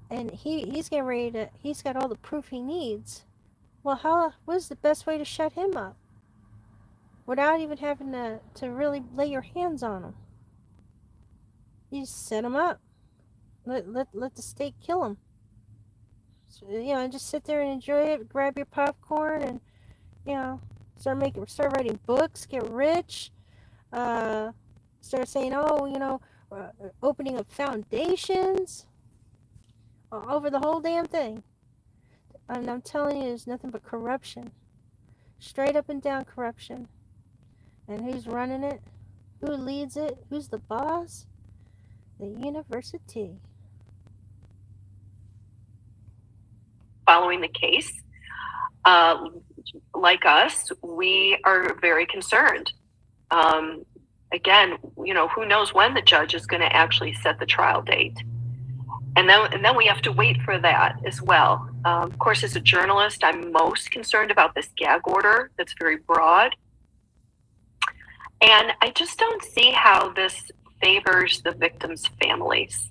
and he's getting ready to, he's got all the proof he needs. Well, what is the best way to shut him up without even having to really lay your hands on him? You just set him up. Let the state kill him. So, just sit there and enjoy it. Grab your popcorn and start writing books. Get rich. Start saying, opening up foundations over the whole damn thing. And I'm telling you, there's nothing but corruption, straight up and down corruption. And who's running it? Who leads it? Who's the boss? The university. Following the case, like us, we are very concerned. Again, who knows when the judge is going to actually set the trial date. And then we have to wait for that as well. Of course, as a journalist, I'm most concerned about this gag order that's very broad. And I just don't see how this favors the victims' families.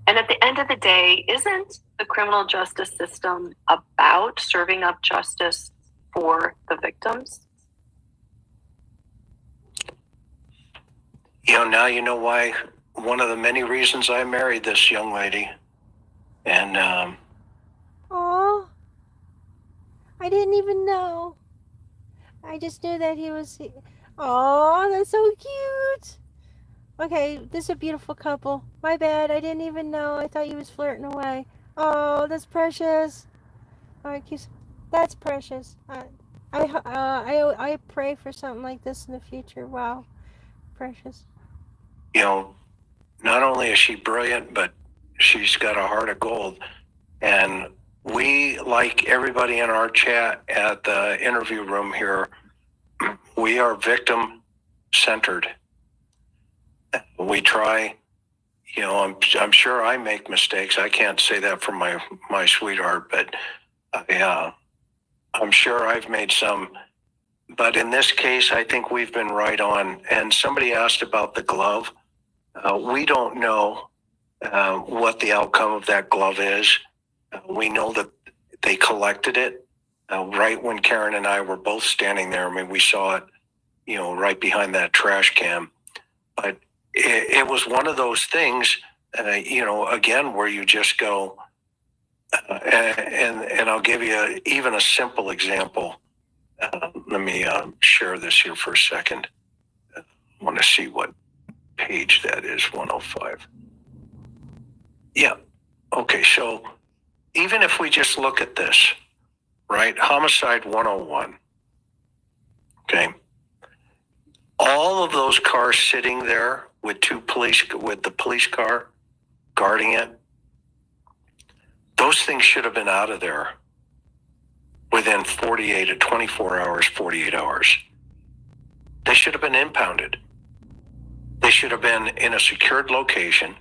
And at the end of the day, isn't the criminal justice system about serving up justice for the victims? Now you know why, one of the many reasons I married this young lady. And, Oh, I didn't even know. I just knew that he was. Oh, that's so cute. Okay, this is a beautiful couple. My bad. I didn't even know. I thought he was flirting away. Oh, that's precious. All right, that's precious. I pray for something like this in the future. Wow, precious. not only is she brilliant, but she's got a heart of gold. And we, like everybody in our chat at the interview room here, we are victim centered. We try, I'm sure I make mistakes. I can't say that for my sweetheart, but I'm sure I've made some. But in this case, I think we've been right on. And somebody asked about the glove. We don't know what the outcome of that glove is. We know that they collected it right when Karen and I were both standing there. I mean, we saw it, right behind that trash can. But it was one of those things, again, where you just go, and I'll give you even a simple example. Let me share this here for a second. I want to see what page that is, 105. Yeah. Okay, so even if we just look at this, right? Homicide 101. Okay. All of those cars sitting there with the police car guarding it, those things should have been out of there within 48 to 24 hours, 48 hours. They should have been impounded. They should have been in a secured location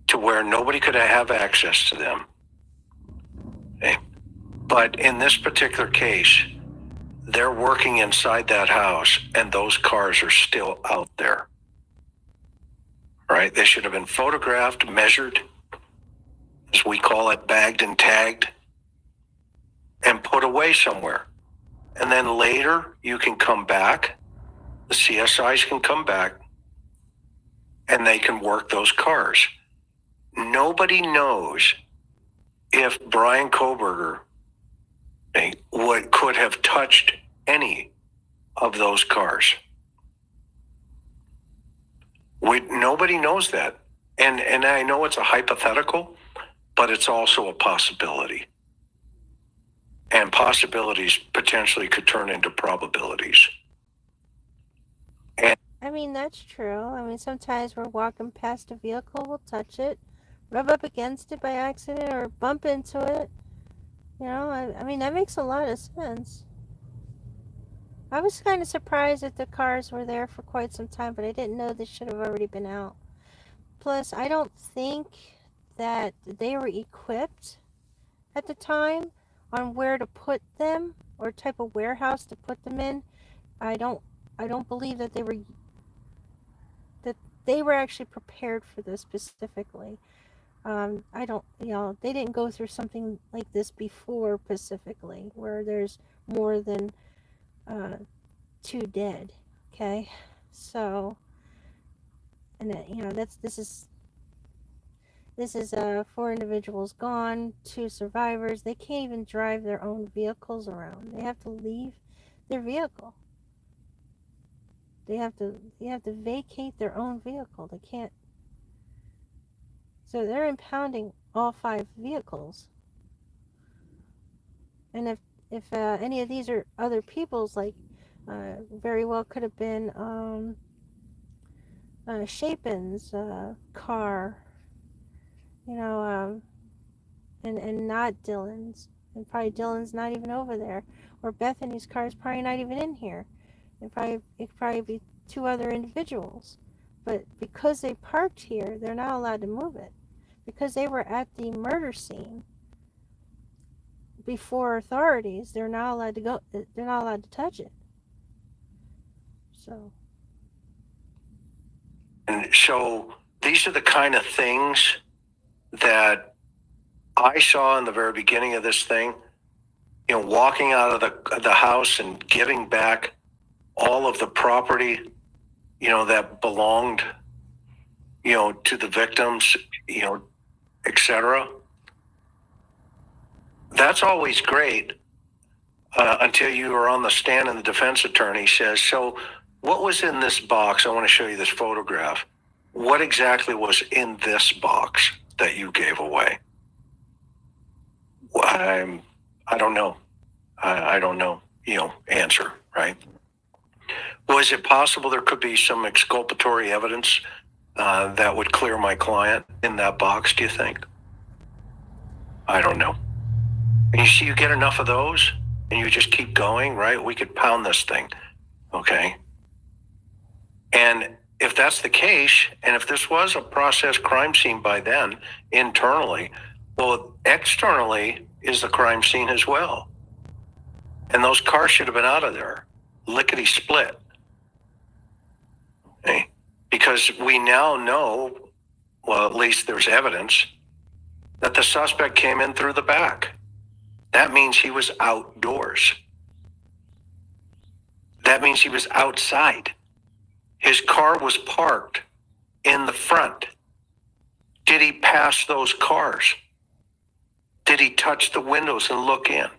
to where nobody could have access to them. Okay. But in this particular case, they're working inside that house and those cars are still out there. Right? They should have been photographed, measured, as we call it, bagged and tagged, and put away somewhere. And then later you can come back, the CSIs can come back, and they can work those cars. Nobody knows if Brian Kohberger could have touched any of those cars. Nobody knows that. And I know it's a hypothetical, but it's also a possibility. And possibilities potentially could turn into probabilities. I mean, that's true. I mean, sometimes we're walking past a vehicle, we'll touch it, rub up against it by accident, or bump into it. I mean, that makes a lot of sense. I was kind of surprised that the cars were there for quite some time, but I didn't know they should have already been out. Plus, I don't think that they were equipped at the time on where to put them or type of warehouse to put them in. I don't believe that they were actually prepared for this specifically. I don't, they didn't go through something like this before specifically, where there's more than 2 dead. Okay, so, and this is 4 individuals gone, 2 survivors. They can't even drive their own vehicles around. They have to leave their vehicle. They have to vacate their own vehicle. They can't. So they're impounding all 5 vehicles. And if any of these are other people's, like very well could have been Chapin's car, and not Dylan's, and probably Dylan's not even over there, or Bethany's car is probably not even in here. It could probably be 2 other individuals, but because they parked here, they're not allowed to move it. because they were at the murder scene before authorities. They're not allowed to go. They're not allowed to touch it. So. And so these are the kind of things that I saw in the very beginning of this thing. You know, walking out of the house and giving back all of the property, you know, that belonged, you know, to the victims, you know, etc. That's always great until you are on the stand and the defense attorney says, so what was in this box? I want to show you this photograph. What exactly was in this box that you gave away? Well, I don't know. I don't know, you know, answer, right? Was it possible there could be some exculpatory evidence that would clear my client in that box, do you think? I don't know. And you see, you get enough of those and you just keep going, right? We could pound this thing, okay? And if that's the case, and if this was a processed crime scene by then, internally, well, externally is the crime scene as well. And those cars should have been out of there, lickety split. Okay? Because we now know, well, at least there's evidence, that the suspect came in through the back. That means he was outdoors. That means he was outside. His car was parked in the front. Did he pass those cars? Did he touch the windows and look in?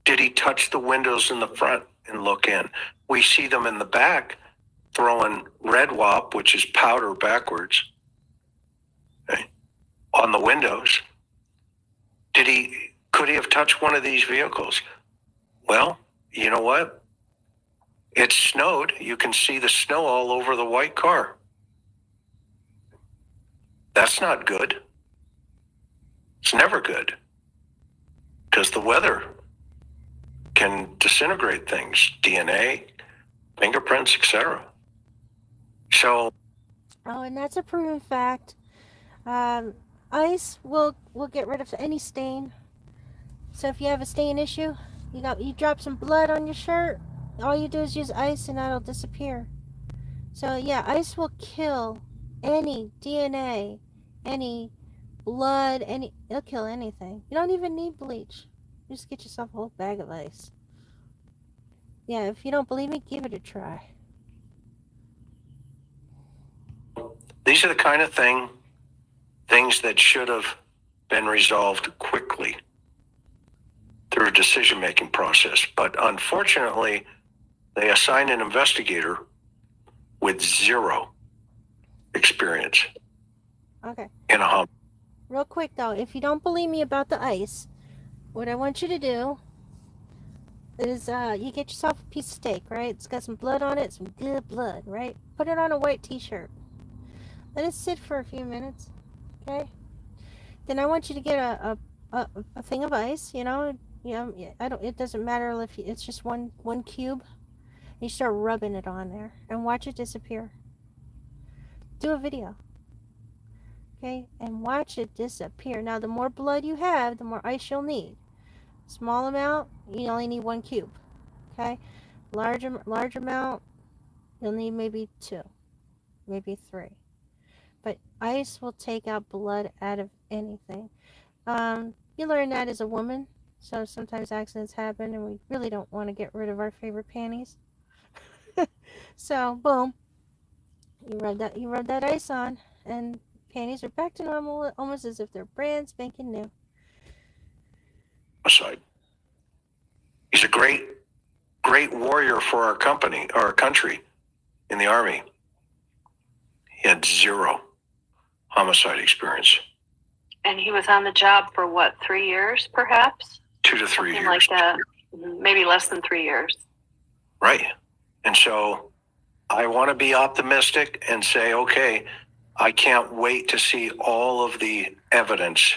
Did he touch the windows in the front and look in? We see them in the back throwing red wop, which is powder backwards, okay, on the windows. Could he have touched one of these vehicles? Well, you know what? It snowed. You can see the snow all over the white car. That's not good. It's never good because the weather can disintegrate things, DNA, fingerprints, etc. So, Oh, and that's a proven fact. Ice will get rid of any stain. So if you have a stain issue, you drop some blood on your shirt, all you do is use ice and that'll disappear. So yeah, ice will kill any DNA, any blood, it'll kill anything. You don't even need bleach. You just get yourself a whole bag of ice. Yeah, if you don't believe me, give it a try. these are the kind of things that should have been resolved quickly through a decision-making process. But unfortunately, they assigned an investigator with zero experience Okay. in a home. Real quick though, if you don't believe me about the ice, what I want you to do is you get yourself a piece of steak, right? It's got some blood on it, some good blood, right? Put it on a white t-shirt. Let it sit for a few minutes, okay? Then I want you to get a thing of ice, it doesn't matter if it's just one cube. You start rubbing it on there and watch it disappear. Do a video. Okay, and watch it disappear. Now, the more blood you have, the more ice you'll need. Small amount, you only need 1 cube. Okay, large amount, you'll need maybe 2, maybe 3. But ice will take out blood out of anything. You learn that as a woman, so sometimes accidents happen, and we really don't want to get rid of our favorite panties. So, boom, you rub that ice on, and panties are back to normal, almost as if they're brand spanking new. Aside. He's a great warrior for our country in the Army. He had zero homicide experience. And he was on the job for what, 3 years, perhaps? 2 to 3 Something years. like that. Maybe less than 3 years. Right. And so I want to be optimistic and say, okay, I can't wait to see all of the evidence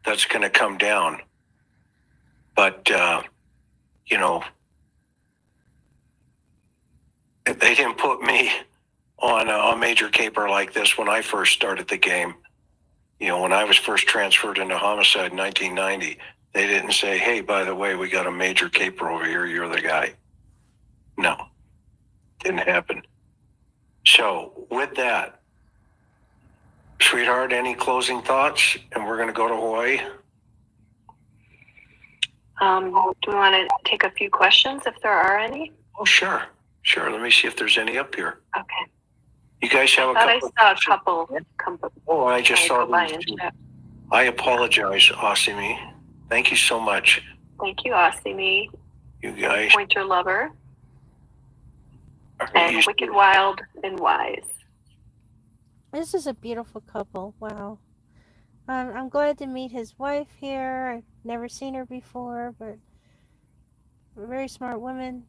that's going to come down. But, they didn't put me on a major caper like this when I first started the game. when I was first transferred into homicide in 1990, they didn't say, hey, by the way, we got a major caper over here. You're the guy. No, didn't happen. So with that, sweetheart, any closing thoughts? And we're going to go to Hawaii. Do we want to take a few questions if there are any? Oh, sure. Sure. Let me see if there's any up here. Okay. You guys have I saw a couple. Oh, I just saw by these in two. chat. I apologize, Asimi. Thank you so much. Thank you, Asimi, You guys. Pointer Lover, are and easy. Wicked Wild and Wise. This is a beautiful couple. Wow. I'm glad to meet his wife here. I've never seen her before, but a very smart woman.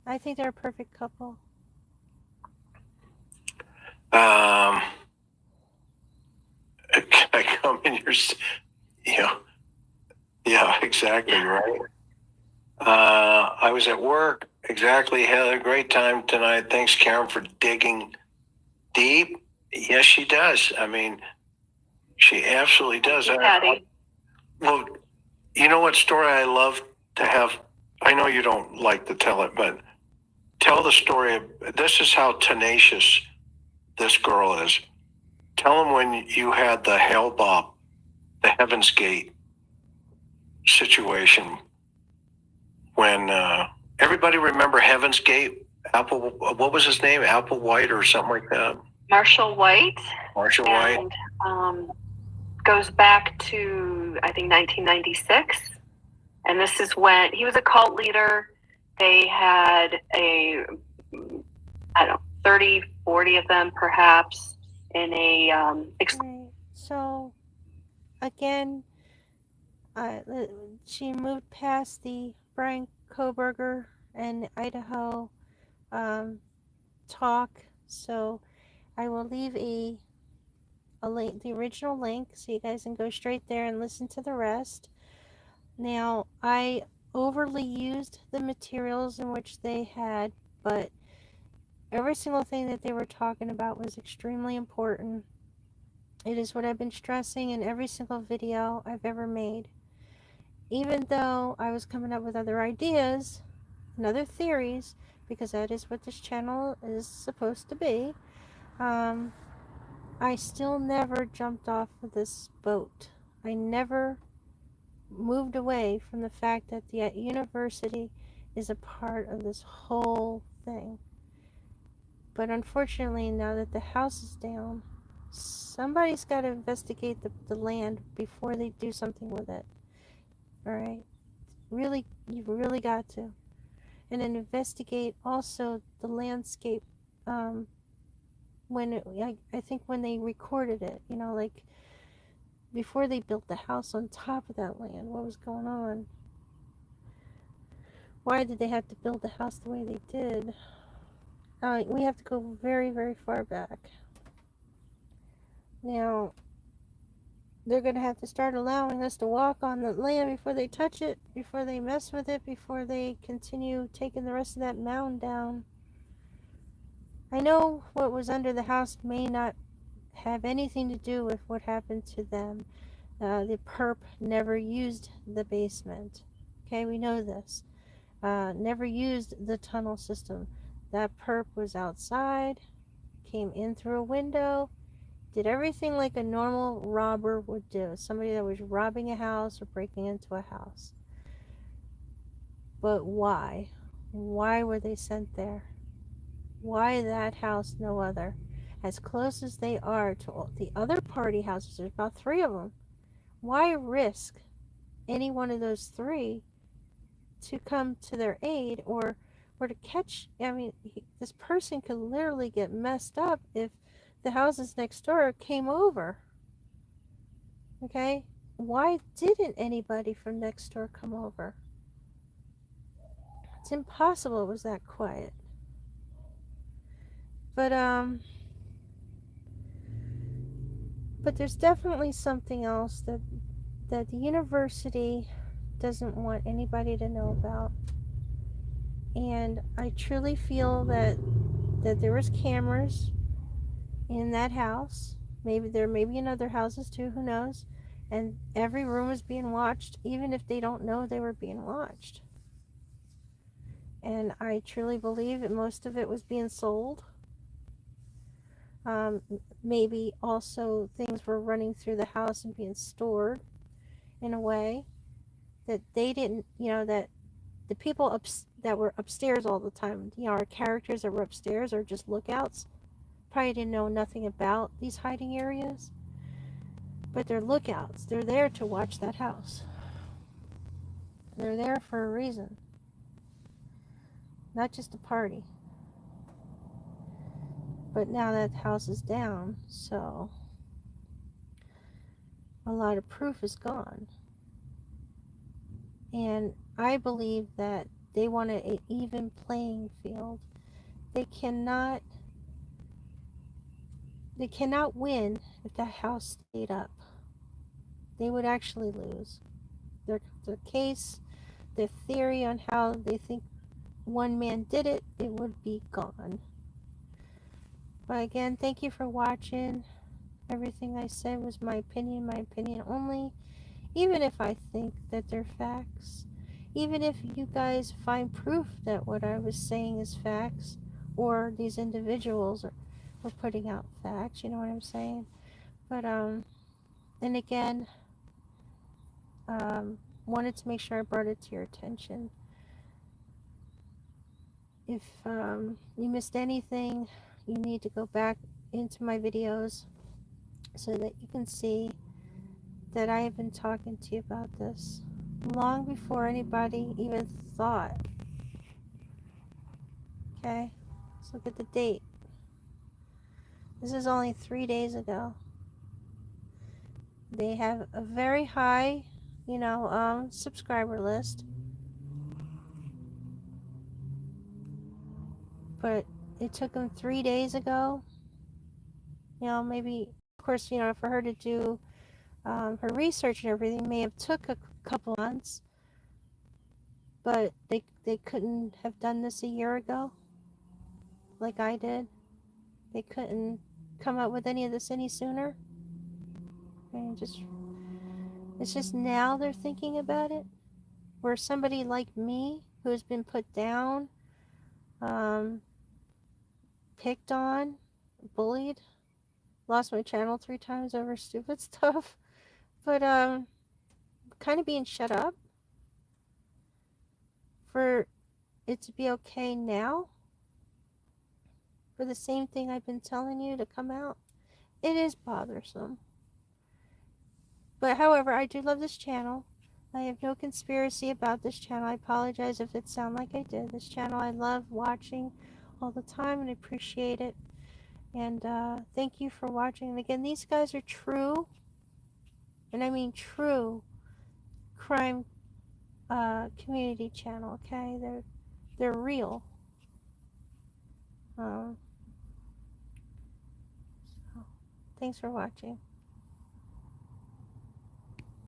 I think they're a perfect couple. Can I come in your? Yeah, exactly right. I was at work. Exactly. Had a great time tonight. Thanks, Karen, for digging deep. Yes, she does. I mean, she absolutely does. Patty. Well, you know what story I love to have? I know you don't like to tell it, but tell the story. This is how tenacious this girl is. Tell them when you had the Hell Bob, the Heaven's Gate situation. When everybody remember Heaven's Gate? Apple, what was his name? Applewhite or something like that? Marshall White. Marshall White. And goes back to, I think, 1996. And this is when he was a cult leader. They had 30, 40 of them perhaps in a Right. So, again, she moved past the Brian Koberger and Idaho talk. So, I will leave a link, the original link, so you guys can go straight there and listen to the rest. Now, I overly used the materials in which they had, but every single thing that they were talking about was extremely important. It is what I've been stressing in every single video I've ever made. Even though I was coming up with other ideas and other theories, because that is what this channel is supposed to be, I still never jumped off of this boat. I never moved away from the fact that the university is a part of this whole thing. But unfortunately, now that the house is down, somebody's got to investigate the land before they do something with it. Alright? Really, you've really got to. And then investigate also the landscape. I think when they recorded it, like before they built the house on top of that land, what was going on? Why did they have to build the house the way they did? We have to go very, very far back. Now, they're going to have to start allowing us to walk on the land before they touch it, before they mess with it, before they continue taking the rest of that mound down. I know what was under the house may not have anything to do with what happened to them. The perp never used the basement. Okay, we know this. Never used the tunnel system. That perp was outside, came in through a window, did everything like a normal robber would do. Somebody that was robbing a house or breaking into a house. But why? Why were they sent there? Why that house, no other? As close as they are to the other party houses, there's about 3 of them. Why risk any one of those 3 to come to their aid or to catch? I mean, this person could literally get messed up if the houses next door came over. Okay? Why didn't anybody from next door come over? It's impossible it was that quiet. But there's definitely something else that the university doesn't want anybody to know about. And I truly feel that there was cameras in that house. Maybe there may be in other houses too, who knows? And every room is being watched, even if they don't know they were being watched. And I truly believe that most of it was being sold. Maybe also things were running through the house and being stored in a way that they didn't, that the people that were upstairs all the time, our characters that were upstairs are just lookouts, probably didn't know nothing about these hiding areas, but they're lookouts. They're there to watch that house. They're there for a reason, not just a party. But now that house is down, so a lot of proof is gone. And I believe that they want an even playing field. They cannot win if that house stayed up. They would actually lose. Their case, their theory on how they think one man did it, it would be gone. But again, thank you for watching. Everything I said was my opinion only. Even if I think that they're facts, even if you guys find proof that what I was saying is facts, or these individuals were putting out facts, you know what I'm saying? But, and again, wanted to make sure I brought it to your attention. If you missed anything, you need to go back into my videos so that you can see that I have been talking to you about this long before anybody even thought. Okay, let's look at the date. This is only 3 days ago. They have a very high, subscriber list. But it took them 3 days ago. Maybe, of course, for her to do her research and everything may have took a couple months. But they couldn't have done this a year ago like I did. They couldn't come up with any of this any sooner. And it's just now they're thinking about it. Where somebody like me, who has been put down, picked on, bullied, lost my channel 3 times over stupid stuff, but kind of being shut up, for it to be okay now, for the same thing I've been telling you to come out, it is bothersome. But however, I do love this channel. I have no conspiracy about this channel. I apologize if it sounded like I did. This channel I love watching all the time and I appreciate it. And thank you for watching. And again, these guys are true, and I mean true, crime community channel. Okay, they're real. So, thanks for watching.